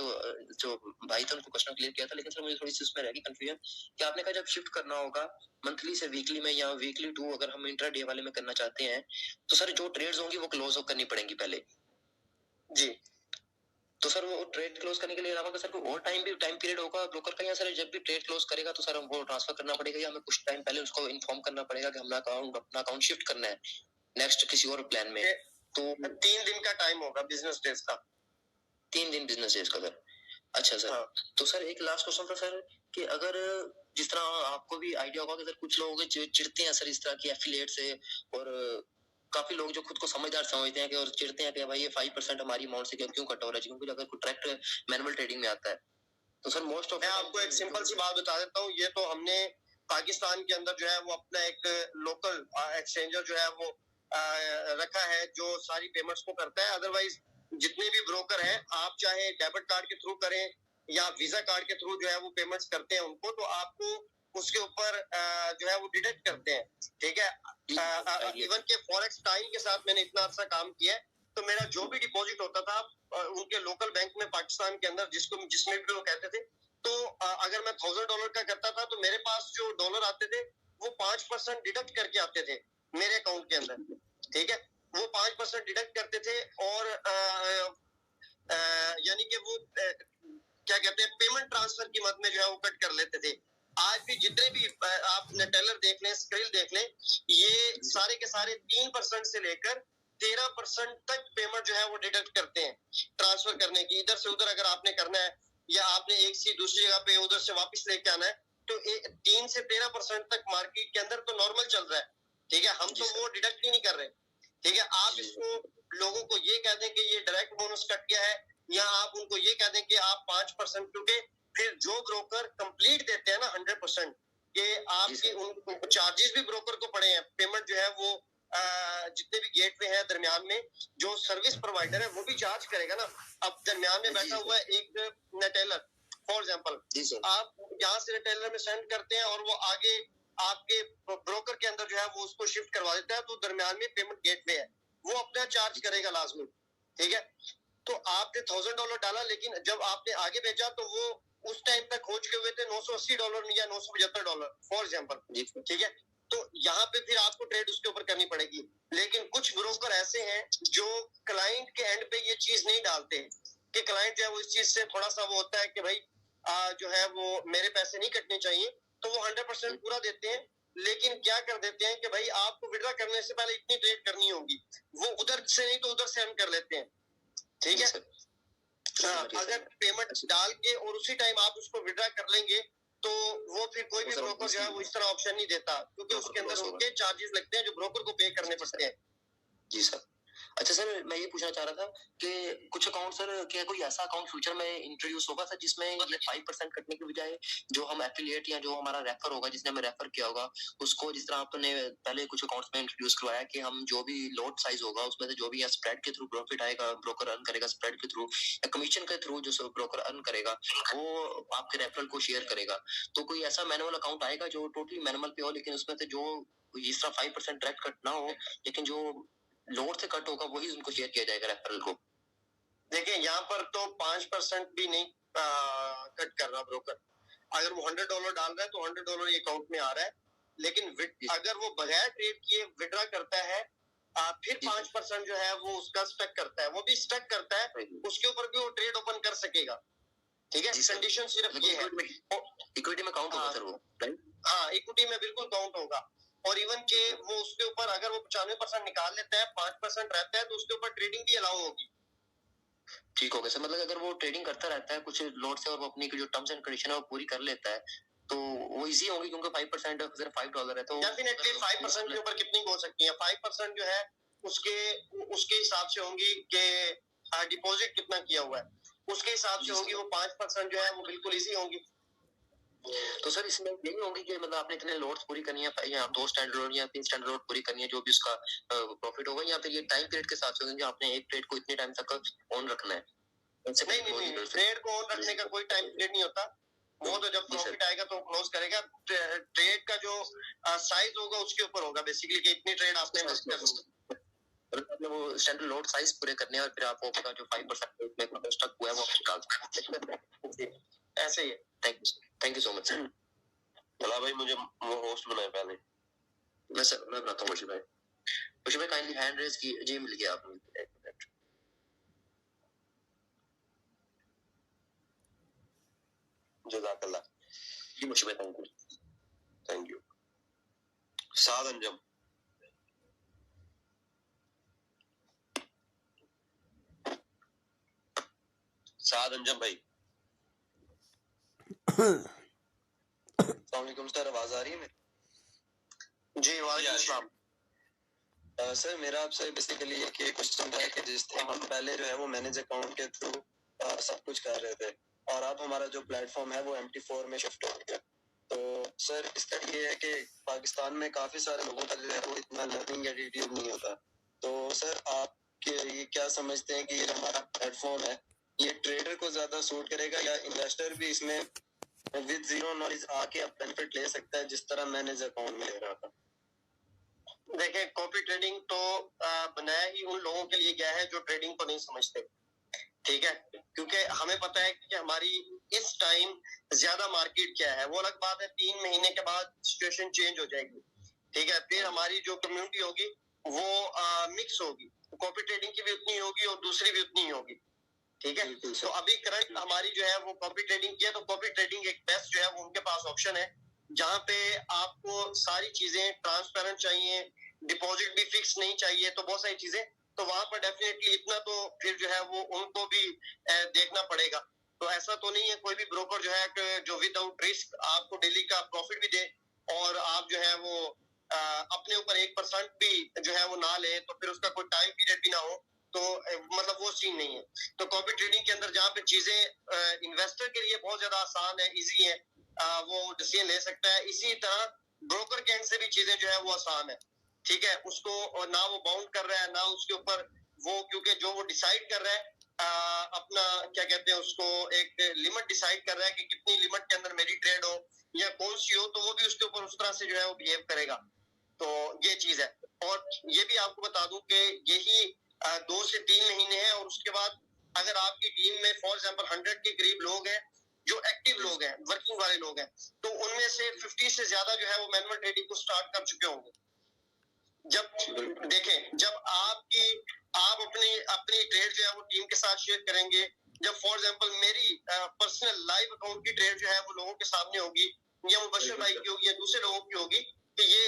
जो भाई थे उनको क्वेश्चन क्लियर किया था, लेकिन सर मुझे थोड़ी सी उसमें रहेगी कंफ्यूजन कि आपने कहा जब शिफ्ट करना होगा मंथली से वीकली में या वीकली टू अगर हम इंट्राडे वाले में करना चाहते हैं तो सर जो ट्रेड्स होंगी वो क्लोज करनी पड़ेंगी पहले जी। तो सर वो ट्रेड क्लोज करने के लिए अलावा सर कोई और टाइम पीरियड होगा ब्रोकर का, या सर जब भी ट्रेड क्लोज करेगा तो सर हमको ट्रांसफर करना पड़ेगा या हमें कुछ टाइम पहले उसको इन्फॉर्म करना पड़ेगा कि अपना अकाउंट शिफ्ट करना है नेक्स्ट किसी और प्लान में? तो 3 दिन का टाइम होगा बिजनेस डेज का। 3 दिन बिजनेस डेज का सर? अच्छा सर। हाँ। तो सर एक लास्ट क्वेश्चन था सर कि अगर जिस तरह आपको भी आइडिया होगा कि सर कुछ लोग चिढ़ते हैं सर इस तरह की एफिलिएट से, और काफी लोग जो खुद को समझदार समझते हैं कि और चिढ़ते हैं कि भाई ये 5% हमारी अमाउंट से क्यों कट हो रहा है, क्योंकि अगर कोई डायरेक्ट मैनुअल ट्रेडिंग में आता है तो सर मोस्ट ऑफ। मैं आपको एक सिंपल सी बात बता देता हूँ, ये तो हमने पाकिस्तान के अंदर जो है वो अपना एक लोकल एक्सचेंजर जो है वो रखा है जो सारी पेमेंट्स को करता है। अदरवाइज जितने भी ब्रोकर हैं, आप चाहे डेबिट कार्ड के थ्रू करें या वीजा कार्ड के थ्रू जो है वो पेमेंट्स करते हैं उनको, तो आपको उसके ऊपर जो है वो डिडक्ट करते हैं। ठीक है, इवन के फॉरेक्स टाइम के साथ मैंने इतना अच्छा काम किया है, तो मेरा जो भी डिपॉजिट होता था उनके लोकल बैंक में पाकिस्तान के अंदर जिसमें भी वो कहते थे, तो अगर मैं $1000 का करता था तो मेरे पास जो डॉलर आते थे वो 5% डिडक्ट करके आते थे मेरे अकाउंट के अंदर। ठीक है, वो 5% डिडक्ट करते थे और यानी कि वो क्या कहते हैं पेमेंट ट्रांसफर की मद में जो है वो कट कर लेते थे। आज भी जितने भी आप टेलर देख लें, स्क्रिल देख लें, ये सारे के सारे 3% से लेकर 13% तक पेमेंट जो है वो डिडक्ट करते हैं ट्रांसफर करने की। इधर से उधर अगर आपने करना है या आपने एक सी दूसरी जगह पे उधर से वापस लेके आना है तो 3 से 13% तक मार्केट के अंदर तो नॉर्मल चल रहा है। ठीक है, हम तो वो डिडक्ट ही नहीं कर रहे। ठीक है, आप इसको लोगों को ये कह दें कि ये डायरेक्ट बोनस कट गया है, या आप उनको ये कह दें कि आप 5%, क्योंकि फिर जो ब्रोकर कंप्लीट देते हैं ना 100% कि आपकी उन चार्जेस भी ब्रोकर को पड़े हैं। पेमेंट जो है वो जितने भी गेटवे हैं दरमियान में जो सर्विस प्रोवाइडर है वो भी चार्ज करेगा ना। अब दरमियान में बैठा हुआ है एक रिटेलर, फॉर एग्जांपल आप यहाँ से रिटेलर में सेंड करते हैं और वो आगे आपके ब्रोकर के अंदर जो है वो उसको शिफ्ट करवा देता है, तो दरमियान में पेमेंट गेटवे है वो अपना चार्ज करेगा लाजमी। ठीक है, तो आपने $1000 डाला, लेकिन जब आपने आगे भेजा तो वो उस टाइम तक हो चुके हुए थे $980 या $975 फॉर एग्जांपल। ठीक है, तो यहाँ पे फिर आपको ट्रेड उसके ऊपर करनी पड़ेगी। लेकिन कुछ ब्रोकर ऐसे हैं जो क्लाइंट के एंड पे ये चीज नहीं डालते कि क्लाइंट जो है वो इस चीज से थोड़ा सा वो होता है कि भाई जो है वो मेरे पैसे नहीं कटने चाहिए, तो वो 100% पूरा देते हैं। लेकिन क्या कर देते हैं कि भाई आपको विड्रॉ करने से पहले इतनी ट्रेड करनी होगी, वो उधर से नहीं तो उधर से हम कर लेते हैं, ठीक है। अगर पेमेंट डाल के और उसी टाइम आप उसको विड्रॉ कर लेंगे तो वो फिर कोई भी ब्रोकर जो है वो इस तरह ऑप्शन नहीं देता, क्योंकि उसके अंदर उनके चार्जेस लगते हैं जो ब्रोकर को पे करने पड़ते हैं। जी सर। अच्छा सर, मैं ये पूछना चाह रहा था कि कुछ अकाउंट सर, क्या कोई ऐसा अकाउंट फ्यूचर में इंट्रोड्यूस होगा सर जिसमें ये 5% कटने की बजाय जो हम एफिलिएट या जो हमारा रेफर होगा, जिसने हमें रेफर किया होगा, उसको जिस तरह आपने पहले कुछ अकाउंट्स में इंट्रोड्यूस करवाया कि हम जो भी लॉट साइज होगा उसमें से जो भी स्प्रेड के थ्रू प्रॉफिट आएगा, ब्रोकर अर्न करेगा स्प्रेड के थ्रू या कमीशन के थ्रू, जो ब्रोकर अर्न करेगा वो आपके रेफरल को शेयर करेगा। तो कोई ऐसा मैनुअल अकाउंट आएगा जो टोटली मैनुअल पे हो, लेकिन उसमें से जो इस तरह 5% डायरेक्ट कट ना हो, लेकिन जो लोड से कट होगा वही उनको शेयर किया जाएगा रेफरल को? देखिए यहाँ पर तो 5% भी नहीं कट कर रहा ब्रोकर। अगर वो $100 डाल रहा है तो $100 अकाउंट में आ रहा है, लेकिन अगर वो बगैर ट्रेड किए विड्रॉ करता है फिर 5% जो है वो उसका स्टक करता है, वो भी स्टक करता है, उसके ऊपर भी वो ट्रेड ओपन कर सकेगा, ठीक है। कंडीशन सिर्फ ये है, इक्विटी में काउंट होगा सर वो? हाँ, इक्विटी में बिल्कुल काउंट होगा। और इवन के वो उसके ऊपर अगर वो 95% निकाल लेता है, 5% रहता है, तो उसके ऊपर ट्रेडिंग भी अलाउ होगी। ठीक हो गया सर। मतलब अगर वो ट्रेडिंग करता रहता है कुछ लॉट से और वो अपनी जो टर्म्स एंड कंडीशन है वो पूरी कर लेता है तो वो इजी होगी, क्योंकि 5% सिर्फ $5 है तो डेफिनेटली 5% के ऊपर कितनी हो सकती है? 5% जो है उसके हिसाब से होंगी कि डिपॉजिट कितना किया हुआ है, उसके हिसाब से होगी। वो 5% जो है वो बिल्कुल इजी होंगी। तो सर इसमें यही होंगी कि मतलब आपने इतने लोड्स पूरी करनी है या 2 स्टैंडर्ड लोड या 3 स्टैंडर्ड लोड पूरी करनी है, जो भी उसका प्रॉफिट होगा, या फिर ये टाइम पीरियड के हिसाब से होगा कि आपने एक ट्रेड को इतने टाइम तक ऑन रखना है? नहीं, ट्रेड को ऑन रखने का कोई टाइम पीरियड नहीं होता। वो तो जब प्रॉफिट आएगा तो क्लोज करेगा। ट्रेड का जो साइज होगा उसके ऊपर होगा बेसिकली कि इतनी ट्रेड आपने वो स्टैंडर्ड लोड साइज पूरे करने और फिर आपको जो 5% में स्टक हुआ है वो निकाल ऐसे ही है। Thank you so much sir. भला भाई मुझे वो होस्ट बनाए पहले। मैं बनाता हूँ खुशी भाई काइंडली हैंड रेज की। जी मिल गया आपको। जज़ाकल्लाह जी मुझे भाई थैंक यू। साद अंजम। साद अंजम भाई। अस्सलामुअलैकुम सर, आवाज आ रही है मेरी? जी वालेकुम अस्सलाम। सर मेरा आपसे बेसिकली एक क्वेश्चन था कि जिस टाइम हम पहले जो है वो मैनेज अकाउंट के थ्रू सब कुछ कर रहे थे और अब हमारा जो प्लेटफॉर्म है वो MT4 में शिफ्ट हो गया, तो सर इसका ये है कि पाकिस्तान में काफी सारे लोगों का जो है वो इतना लर्निंग या डिटेल नहीं होता, तो सर आप ये क्या समझते हैं कि ये हमारा प्लेटफॉर्म है ये ट्रेडर को ज्यादा सूट करेगा या इन्वेस्टर भी इसमें विद जीरो नॉलेज आके अब बेनिफिट ले सकता है जिस तरह मैनेज अकाउंट में ले रहा था? देखिए कॉपी ट्रेडिंग तो बनाया ही उन लोगों के लिए गया है जो ट्रेडिंग को नहीं समझते, ठीक है। क्योंकि हमें पता है कि हमारी इस टाइम ज्यादा मार्केट क्या है, वो अलग बात है 3 महीने के बाद सिचुएशन चेंज हो जाएगी, ठीक है। फिर हमारी जो कम्युनिटी होगी वो मिक्स होगी, कॉपी ट्रेडिंग की भी उतनी होगी और दूसरी भी उतनी होगी, ठीक है। तो अभी करंट हमारी जो है वो कॉपी ट्रेडिंग की है, तो कॉपी ट्रेडिंग एक बेस्ट जो है वो उनके पास ऑप्शन है जहाँ पे आपको सारी चीजें ट्रांसपेरेंट चाहिए, डिपॉजिट भी फिक्स नहीं चाहिए, तो बहुत सारी चीजें, तो वहां पर डेफिनेटली इतना तो फिर जो है वो उनको भी देखना पड़ेगा। तो ऐसा तो नहीं है कोई भी ब्रोकर जो है कि जो विदाउट रिस्क आपको डेली का प्रॉफिट भी दे और आप जो है वो अपने ऊपर 1% भी जो है वो ना ले, तो फिर उसका कोई टाइम पीरियड भी ना हो, तो मतलब वो सीन नहीं है। तो कॉपी ट्रेडिंग के अंदर जहाँ पे चीजें इन्वेस्टर के लिए बहुत ज्यादा आसान है, इजी है, वो डिसीजन ले सकता है, इसी तरह ब्रोकर के एंड से भी चीजें जो है वो आसान है, ठीक है। उसको ना वो बाउंड कर रहा है ना उसके ऊपर वो, क्योंकि जो वो डिसाइड कर रहा है अपना क्या कहते हैं उसको एक लिमिट डिसाइड कर रहा है कि कितनी लिमिट के अंदर मेरी ट्रेड हो या कौन सी हो, तो वो भी उसके ऊपर उस तरह से जो है वो बिहेव करेगा। तो ये चीज है। और ये भी आपको बता दूं कि यही 2 से 3 महीने हैं और उसके बाद अगर आपकी टीम में फॉर एग्जाम्पल 100 के करीब लोग हैं जो एक्टिव लोग हैं, वर्किंग वाले लोग हैं, तो उनमें से 50 से ज्यादा जो है वो मैनुअल ट्रेडिंग को स्टार्ट कर चुके होंगे। जब देखें, जब आप अपनी ट्रेड जो है वो टीम के साथ शेयर करेंगे, जब फॉर एग्जांपल मेरी पर्सनल लाइव अकाउंट की ट्रेड जो है वो लोगों के सामने होगी, या मुबशर भाई की होगी या दूसरे लोगों की होगी कि ये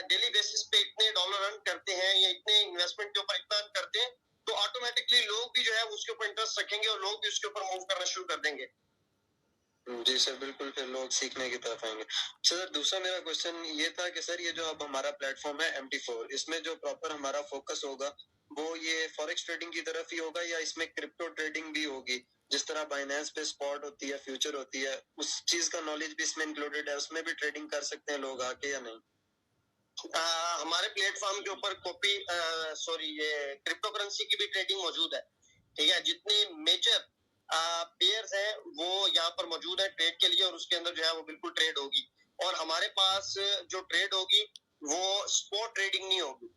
डेली बेसिस पे इतने डॉलर अर्न करते हैं या इतने इन्वेस्टमेंट के ऊपर इतना अर्न करते हैं, तो ऑटोमेटिकली लोग भी जो है उसके ऊपर इंटरेस्ट रखेंगे और लोग भी उसके ऊपर मूव करना शुरू कर देंगे। जी सर, बिल्कुल, फिर लोग सीखने की तरफ आएंगे। सर दूसरा मेरा क्वेश्चन ये था कि सर ये जो अब हमारा प्लेटफॉर्म है MT4, इसमें जो प्रॉपर हमारा फोकस होगा वो ये फॉरेक्स ट्रेडिंग की तरफ ही होगा या इसमें क्रिप्टो ट्रेडिंग भी होगी? जिस तरह बाइनेंस पे स्पॉट होती है, फ्यूचर होती है, उस चीज का नॉलेज भी इसमें इंक्लूडेड है, उसमें भी ट्रेडिंग कर सकते हैं लोग आके या नहीं? हमारे प्लेटफॉर्म के ऊपर ये क्रिप्टो करेंसी की भी ट्रेडिंग मौजूद है, ठीक है। जितने मेजर पेयर्स हैं वो यहाँ पर मौजूद है ट्रेड के लिए, और उसके अंदर जो है वो बिल्कुल ट्रेड होगी। और हमारे पास जो ट्रेड होगी वो स्पॉट ट्रेडिंग नहीं होगी,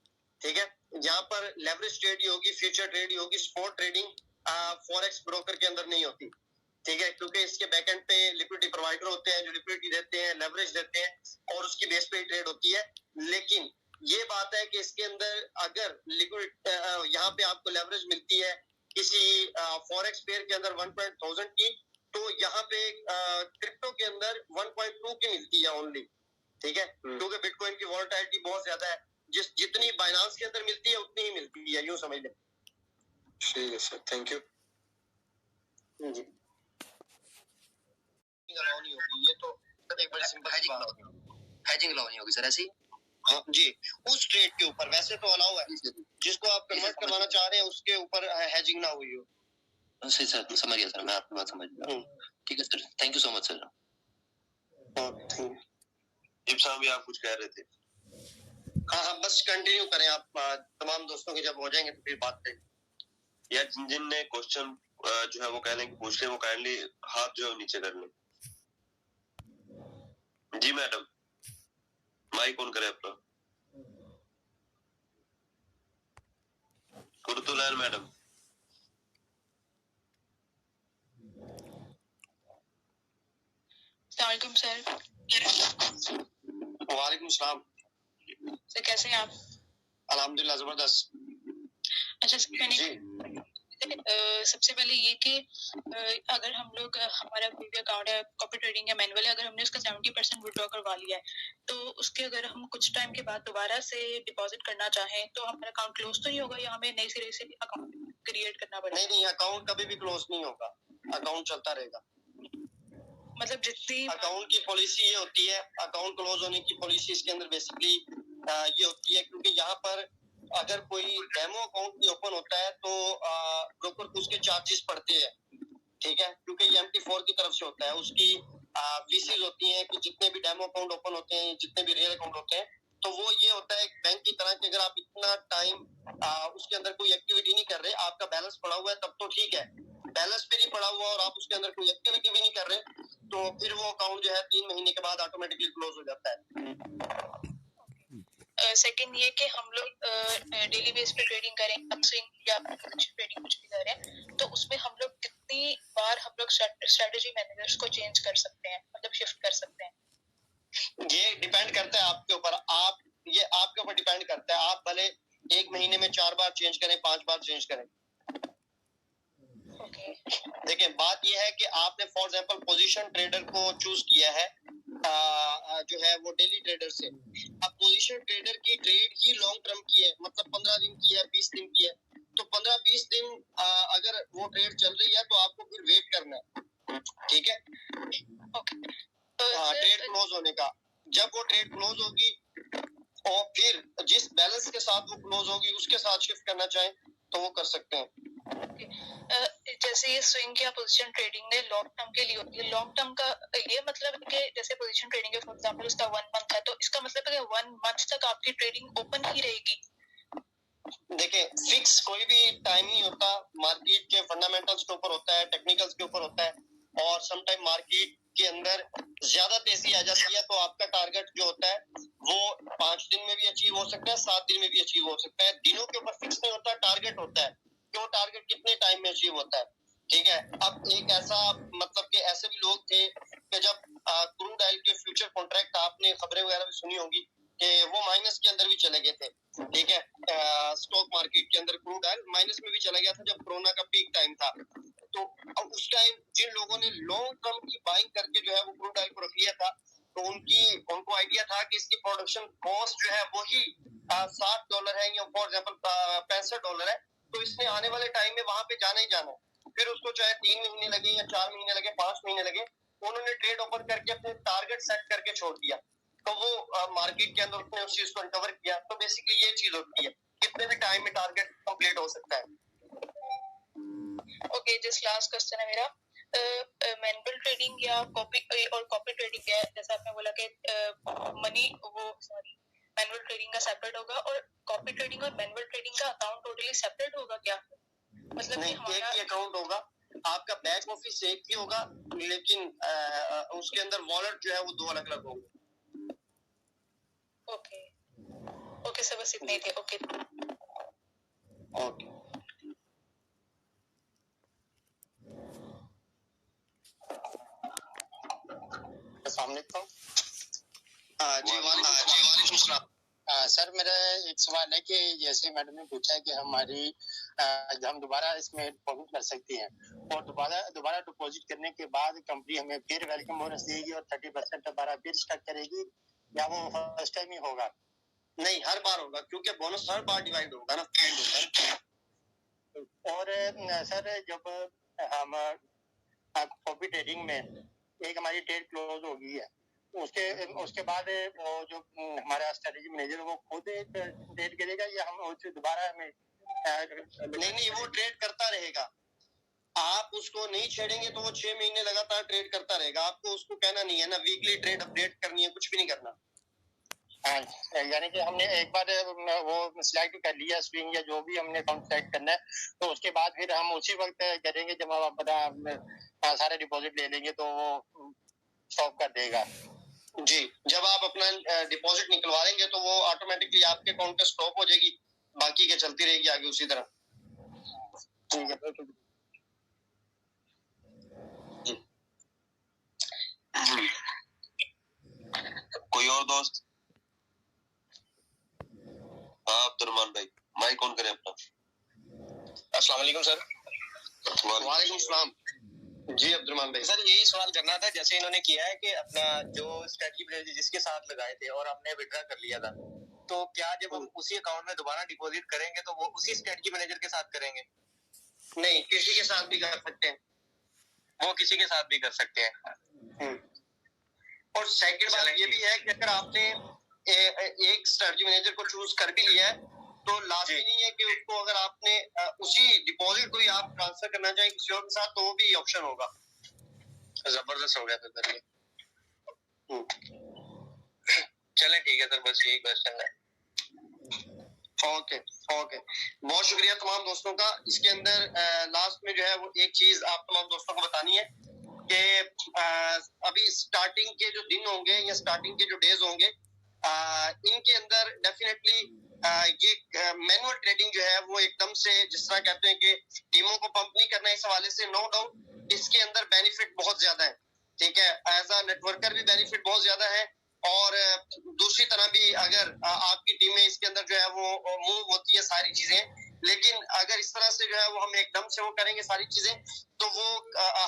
ठीक है। यहाँ पर लेवरेज ट्रेड ही होगी, फ्यूचर ट्रेड ही होगी। स्पॉट ट्रेडिंग फॉरेक्स ब्रोकर के अंदर नहीं होती, ठीक है, क्योंकि इसके बैकएंड पे लिक्विडिटी प्रोवाइडर होते हैं जो लिक्विडिटी देते हैं, लेवरेज देते हैं, और उसकी बेस पे ट्रेड होती है। लेकिन ये बात है कि इसके अंदर अगर लिक्विड यहाँ पे आपको लेवरेज मिलती है किसी फॉरेक्स पेयर के अंदर 1.1000 की, तो यहाँ पे क्रिप्टो के अंदर 1.2 की मिलती है ओनली, ठीक है, क्योंकि बिटकॉइन की वॉलेटिलिटी बहुत ज्यादा है। जितनी बाइनांस के अंदर मिलती है उतनी ही मिलती है, यूं समझ लें। ठीक है सर, थैंक यू जी। नहीं होगी, ये तो एक बड़ी सिंपल हैजिंग अलाउ नहीं होगी सर, ऐसी? हाँ जी, उस ट्रेड के ऊपर वैसे तो अलाउ है, जिसको आप कन्वर्ट करवाना चाह रहे हैं उसके ऊपर हैजिंग ना हुई हो। सही सर, समझ गया सर, मैं आपकी बात समझ गया। ठीक है sir, thank you so much sir. साहब आप कुछ कह रहे थे? हाँ, बस कंटिन्यू करें आप, तमाम दोस्तों के जब हो जाएंगे तो फिर बात करेंगे। या जिन ने क्वेश्चन जो है वो कहने की पूछ ले, वो काइंडली हाथ जो है नीचे कर ले। जी मैडम, माइक ऑन करें अपना। कुर्तुलैन मैडम। अस्सलामुअलैकुम सर। वालेकुम सलाम। सर कैसे हैं आप? अल्हम्दुलिल्लाह जबरदस्त। अच्छा सर, मैंने सबसे पहले ये कि अगर हम लोग हमारा कोई भी अकाउंट है, कॉपी ट्रेडिंग या मैनुअल है, अगर हमने उसका 70% विड्रॉ करवा लिया है, तो उसके अगर हम कुछ टाइम के बाद दोबारा से डिपॉजिट करना चाहें तो हमारा अकाउंट क्लोज तो नहीं होगा या हमें नए सिरे से अकाउंट क्रिएट करना पड़ेगा? नहीं, अकाउंट कभी भी क्लोज नहीं होगा, अकाउंट चलता रहेगा। मतलब जितनी अकाउंट की पॉलिसी ये होती है, अकाउंट क्लोज होने की पॉलिसी इसके अंदर बेसिकली ये होती है, क्योंकि यहाँ पर अगर कोई डेमो अकाउंट भी ओपन होता है तो ब्रोकर को उसके चार्जेस पड़ते हैं, ठीक है, क्योंकि ये MT4 की तरफ से होता है। उसकी फीसेज होती हैं कि जितने भी डेमो अकाउंट ओपन होते हैं, जितने भी रियल अकाउंट होते हैं, तो वो ये होता है बैंक की तरह कि अगर आप इतना टाइम उसके अंदर कोई एक्टिविटी नहीं कर रहे, आपका बैलेंस पड़ा हुआ है तब तो ठीक है। बैलेंस भी नहीं पड़ा हुआ और आप उसके अंदर कोई एक्टिविटी भी नहीं कर रहे, तो फिर वो अकाउंट जो है 3 महीने के बाद ऑटोमेटिकली क्लोज हो जाता है। सेकंड ये कि हम लोग डेली बेस पे ट्रेडिंग करें, स्विंग या ट्रेडिंग कुछ भी करें, तो उसमें हम लोग कितनी बार हम लोग स्ट्रेटजी मैनेजर्स को चेंज कर सकते हैं, मतलब शिफ्ट कर सकते हैं? ये डिपेंड करता है आपके ऊपर, ये आपके ऊपर डिपेंड करता है। आप भले 1 महीने में 4 बार चेंज करें, 5 बार चेंज करें। देखिए, बात यह है कि आपने फॉर एग्जांपल पोजीशन ट्रेडर को चूज किया है जो है वो डेली ट्रेडर से। अब पोजीशन ट्रेडर की ट्रेड ही लॉन्ग टर्म की है, मतलब 15 दिन की है, 20 दिन की है, तो 15-20 दिन अगर वो ट्रेड चल रही है तो आपको फिर वेट करना है, ठीक है। ट्रेड क्लोज होने का, जब वो ट्रेड क्लोज होगी और फिर जिस बैलेंस के साथ वो क्लोज होगी उसके साथ शिफ्ट करना चाहें तो वो कर सकते हैं। जैसे ये स्विंग या पोजीशन ट्रेडिंग है लॉन्ग टर्म के लिए होती है, लॉन्ग टर्म का ये मतलब है कि जैसे पोजीशन ट्रेडिंग है फॉर एग्जांपल उसका 1 मंथ है, तो इसका मतलब है कि 1 मंथ तक आपकी ट्रेडिंग ओपन ही रहेगी? देखिए, फिक्स कोई भी टाइम नहीं होता, मार्केट के फंडामेंटल्स के ऊपर होता है, टेक्निकल्स के ऊपर होता है, और समटाइम मार्केट के अंदर ज्यादा तेजी आ जाती है तो आपका टारगेट जो होता है वो 5 दिन में भी अचीव हो सकता है, 7 दिन में भी अचीव हो सकता है। दिनों के ऊपर फिक्स नहीं होता, टारगेट होता है कि वो टारगेट कितने टाइम में अचीव होता है, ठीक है। अब एक ऐसा मतलब कि ऐसे भी लोग थे कि जब क्रूड ऑयल के फ्यूचर कॉन्ट्रैक्ट, आपने खबरें वगैरह भी सुनी होगी कि वो माइनस के अंदर भी चले गए थे, ठीक है। स्टॉक मार्केट के अंदर क्रूड ऑयल माइनस में भी चला गया था जब कोरोना का पीक टाइम था। तो उस टाइम जिन लोगों ने लॉन्ग टर्म की बाइंग करके जो है वो क्रूड ऑयल को रख लिया था, तो उनको आइडिया था कि इसकी प्रोडक्शन कॉस्ट जो है वही $60 है या फॉर एग्जाम्पल $65 है, तो इसने आने वाले टाइम में वहां पे जाना ही जाना है। फिर उसको चाहे 3 महीने लगे या 4 महीने लगे, 5 महीने लगे, उन्होंने ट्रेड ओपन करके अपने टारगेट सेट करके छोड़ दिया, तो वो मार्केट के अंदर उसने उस चीज को रिकवर किया। तो बेसिकली ये चीज होती है, कितने भी टाइम में टारगेट कंप्लीट हो सकता है। ओके, जस्ट लास्ट क्वेश्चन है मेरा, मैनुअल ट्रेडिंग या कॉपी ट्रेडिंग है, जैसा आपने बोला कि मैनुअल ट्रेडिंग का सेपरेट होगा और कॉपी ट्रेडिंग और मैनुअल ट्रेडिंग का अकाउंट टोटली सेपरेट होगा क्या? मतलब नहीं, एक ही अकाउंट होगा, आपका बैक ऑफिस एक ही होगा, लेकिन उसके अंदर वॉलेट जो है वो 2 अलग-अलग होंगे। ओके सर, बस इतने ही थे। ओके अस्सलामुअलैकुम। जी वालेकुम सलाम। सर मेरा एक सवाल है कि जैसे मैडम ने पूछा है कि हम दोबारा इसमें डिपॉजिट कर सकते हैं, और दोबारा डिपॉजिट करने के बाद कंपनी हमें फिर वेलकम बोनस देगी और 30% दोबारा फिर स्टार्ट करेगी, या वो फर्स्ट टाइम ही होगा? नहीं, हर बार होगा, क्योंकि बोनस हर बार डिवाइड होगा ना। और सर जब हम कॉपी ट्रेडिंग में एक हमारी ट्रेड क्लोज हो गई है, उसके बाद वो जो हमारा स्ट्रेटेजी मैनेजर वो खुद ट्रेड करेगा या हम उससे दोबारा हमें? नहीं, वो ट्रेड करता रहेगा। आप उसको नहीं छेड़ेंगे तो वो 6 महीने लगातार ट्रेड करता रहेगा। आपको उसको कहना नहीं है ना वीकली ट्रेड अपडेट करनी है, कुछ भी नहीं करना। हाँ, यानी कि हमने एक बार वो सिलेक्ट कर लिया स्विंग या जो भी हमने अकाउंट सेलेक्ट करना है, तो उसके बाद फिर हम उसी वक्त करेंगे जब हम अपना सारे डिपॉजिट ले लेंगे तो वो स्टॉप कर देगा। जी, जब आप अपना डिपॉजिट निकलवा लेंगे तो वो ऑटोमेटिकली आपके अकाउंट पे स्टॉप हो जाएगी, बाकी के चलती रहेगी आगे उसी तरह। ठीक है। कोई और दोस्त? हाँ अब्दुर्रहमान भाई, माइक ऑन करें अपना। अस्सलाम वालेकुम सर। वालेकुम सलाम। जी अब्दुर्रहमान भाई, सर यही सवाल करना था, जैसे इन्होंने किया है कि अपना जो स्ट्रेटजी जिसके साथ लगाए थे और हमने विड्रॉ कर लिया था, तो क्या जब हम उसी अकाउंट में दोबारा डिपॉजिट करेंगे तो वो उसी स्ट्रेटजी मैनेजर के साथ करेंगे? नहीं, किसी के साथ भी कर सकते हैं, वो किसी के साथ भी कर सकते हैं। और सेकंड बात ये भी है कि अगर आपने एक स्ट्रेटजी मैनेजर को चूज कर भी लिया है तो लाजमी नहीं है कि उसको अगर आपने उसी डिपॉजिट को ही आप ट्रांसफर करना चाहें किसी और के साथ, तो वो भी ऑप्शन होगा। जबरदस्त हो गया फिर ये। चलें ठीक है सर, बस यही क्वेश्चन है। ओके, बहुत शुक्रिया तमाम दोस्तों का। इसके अंदर लास्ट में जो है वो एक चीज आप तमाम दोस्तों को बतानी है कि अभी स्टार्टिंग के जो दिन होंगे या स्टार्टिंग के जो डेज होंगे, इनके अंदर डेफिनेटली ये मैनुअल ट्रेडिंग जो है वो एकदम से, जिस तरह कहते हैं कि टीमों को पंप नहीं करना, इस हवाले से नो डाउट इसके अंदर बेनिफिट बहुत ज्यादा है, ठीक है। एज अ नेटवर्कर भी बेनिफिट बहुत ज्यादा है, और दूसरी तरह भी अगर आपकी टीमें इसके अंदर जो है वो मूव होती है सारी चीजें, लेकिन अगर इस तरह से जो है वो हम एकदम से वो करेंगे सारी चीजें, तो वो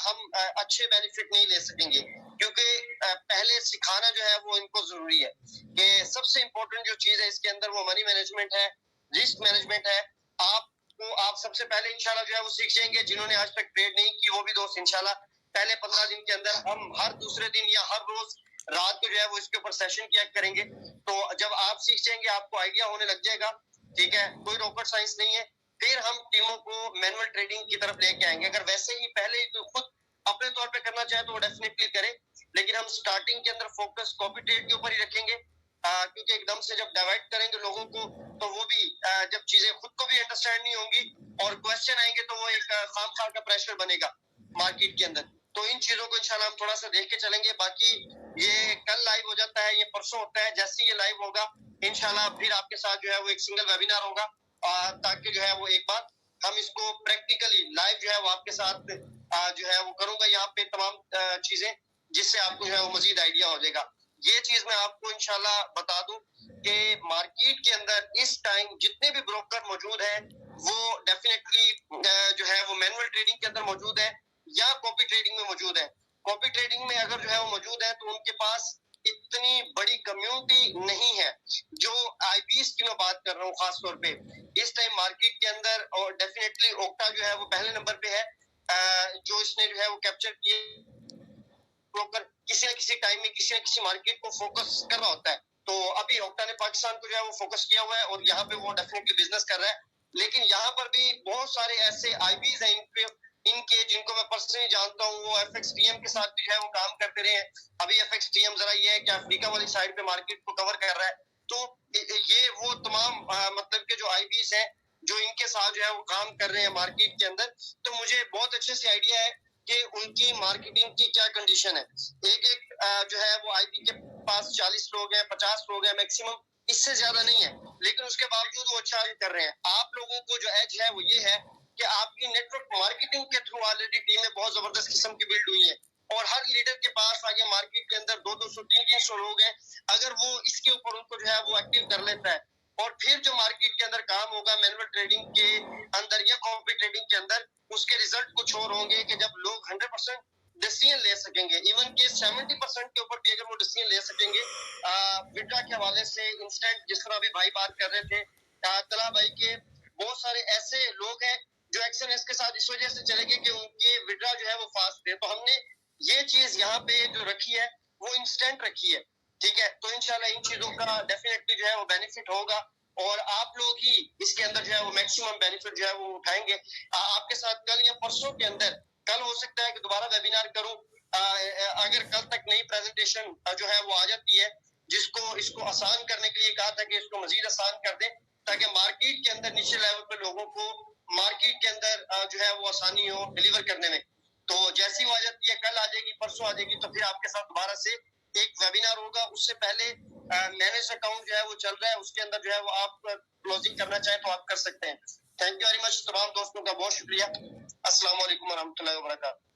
हम अच्छे बेनिफिट नहीं ले सकेंगे, क्योंकि पहले सिखाना जो है वो इनको जरूरी है कि सबसे इम्पोर्टेंट जो चीज है इसके अंदर वो मनी मैनेजमेंट है, रिस्क मैनेजमेंट है। आप सबसे पहले इंशाल्लाह जो है वो सीख जाएंगे। जिन्होंने आज तक ट्रेड नहीं की वो भी दोस्त इंशाल्लाह पहले 15 दिन के अंदर हम हर दूसरे दिन या हर रोज रात को जो है वो इसके ऊपर सेशन किया करेंगे। तो जब आप सीख जाएंगे आपको आइडिया होने लग जाएगा, ठीक है, कोई रॉकेट साइंस नहीं है। फिर हम टीमों को मैनुअल ट्रेडिंग की तरफ लेके आएंगे। अगर वैसे ही पहले ही तो खुद अपने तौर पे करना चाहे तो वो डेफिनेटली करे, लेकिन हम स्टार्टिंग के अंदर फोकस कॉपी ट्रेड के ऊपर ही रखेंगे, क्योंकि एकदम से जब डिवाइड करेंगे लोगों को तो वो भी जब चीजें खुद को भी अंडरस्टैंड नहीं होंगी और क्वेश्चन आएंगे तो वो एक खामखा का प्रेशर बनेगा मार्केट के अंदर। तो इन चीजों को इंशाल्लाह हम थोड़ा सा देख के चलेंगे। बाकी ये कल लाइव हो जाता है, ये परसों होता है, जैसे ये लाइव होगा इंशाल्लाह फिर आपके साथ जो है वो एक सिंगल वेबिनार होगा, ताकि जो है वो एक बार हम इसको प्रैक्टिकली लाइव जो है वो आपके साथ जो है वो करूंगा यहाँ पे तमाम चीजें, जिससे आपको जो है वो मजीद आइडिया हो जाएगा। ये चीज मैं आपको इंशाल्लाह बता दूं कि मार्केट के अंदर इस टाइम जितने भी ब्रोकर मौजूद हैं वो डेफिनेटली जो है वो मैनुअल ट्रेडिंग के अंदर मौजूद है या कॉपी ट्रेडिंग में मौजूद है। कॉपी ट्रेडिंग में अगर जो है वो मौजूद है तो उनके पास इतनी बड़ी कम्युनिटी नहीं है। जो आईबीएस की मैं बात कर रहा हूँ खास तौर पे इस टाइम मार्केट के अंदर, और डेफिनेटली ओक्टा जो है वो पहले नंबर पे है, जो इसने जो है वो कैप्चर किए ब्रोकर किसी न किसी टाइम में किसी न किसी मार्केट को फोकस कर रहा होता है। तो अभी ओक्टा ने पाकिस्तान को जो है वो फोकस किया हुआ है और यहाँ पे वो डेफिनेटली बिजनेस कर रहा है। लेकिन यहाँ पर भी बहुत सारे ऐसे आईबीज हैं इनके जिनको मैं पर्सनली जानता हूँ, वो एफएक्सटीएम के साथ भी जो है वो काम करते रहे हैं। अभी एफएक्सटीएम जरा ये है कि अफ्रीका वाली साइड पे मार्केट को कवर कर रहा है। तो ये वो तमाम मतलब के जो आईबीज हैं जो इनके साथ जो है वो काम कर रहे हैं मार्केट के अंदर। तो मुझे बहुत अच्छे से आइडिया है कि उनकी मार्केटिंग की क्या कंडीशन है। एक जो है वो आईबी के पास 40 लोग हैं, 50 लोग हैं मैक्सिमम, इससे ज्यादा नहीं है, लेकिन उसके बावजूद वो अच्छा कर रहे हैं। आप लोगों को जो एज है वो ये है कि आपकी नेटवर्क मार्केटिंग के थ्रू ऑलरेडी टीमें बहुत जबरदस्त किस्म की बिल्ड हुई है और हर लीडर के पास आगे मार्केट के अंदर 200, 300 लोग हैं। अगर वो इसके ऊपर उनको जो है वो एक्टिव कर लेता है और फिर जो मार्केट के अंदर काम होगा मैनुअल ट्रेडिंग के अंदर या कॉपी ट्रेडिंग के अंदर, उसके रिजल्ट कुछ और होंगे कि जब लोग 100% डिसीजन ले सकेंगे, इवन के 70% के ऊपर भी अगर वो डिसीजन ले सकेंगे विड्रा के हवाले से। इंस्टेंट जिस तरह अभी भाई बात कर रहे थे, तला भाई के बहुत सारे ऐसे लोग हैं जो एक्सएनएस के साथ इस वजह से चले गए कि उनके विड्रा जो है वो फास्ट थे। तो हमने ये चीज यहाँ पे जो रखी है वो इंस्टेंट रखी है, ठीक है। तो इंशाल्लाह इन चीजों का डेफिनेटली जो है वो बेनिफिट होगा और आप लोग ही इसके अंदर जो है वो मैक्सिमम बेनिफिट जो है वो उठाएंगे। आपके साथ कल या परसों के अंदर, कल हो सकता है कि दोबारा वेबिनार करूं, अगर कल तक नई प्रेजेंटेशन जो है वो आ जाती है, जिसको इसको आसान करने के लिए कहा था कि इसको मजीद आसान कर दें ताकि मार्केट के अंदर नीचे लेवल पे लोगों को मार्केट के अंदर जो है वो आसानी हो डिलीवर करने में। तो जैसी वो आ जाती है, कल आ जाएगी, परसों आ जाएगी, तो फिर आपके साथ दोबारा से एक वेबिनार होगा। उससे पहले मैनेज अकाउंट जो है वो चल रहा है, उसके अंदर जो है वो आप क्लोजिंग करना चाहें तो आप कर सकते हैं। थैंक यू वेरी मच, तमाम दोस्तों का बहुत शुक्रिया। अस्सलाम वालेकुम व रहमतुल्लाहि व बरकातहू।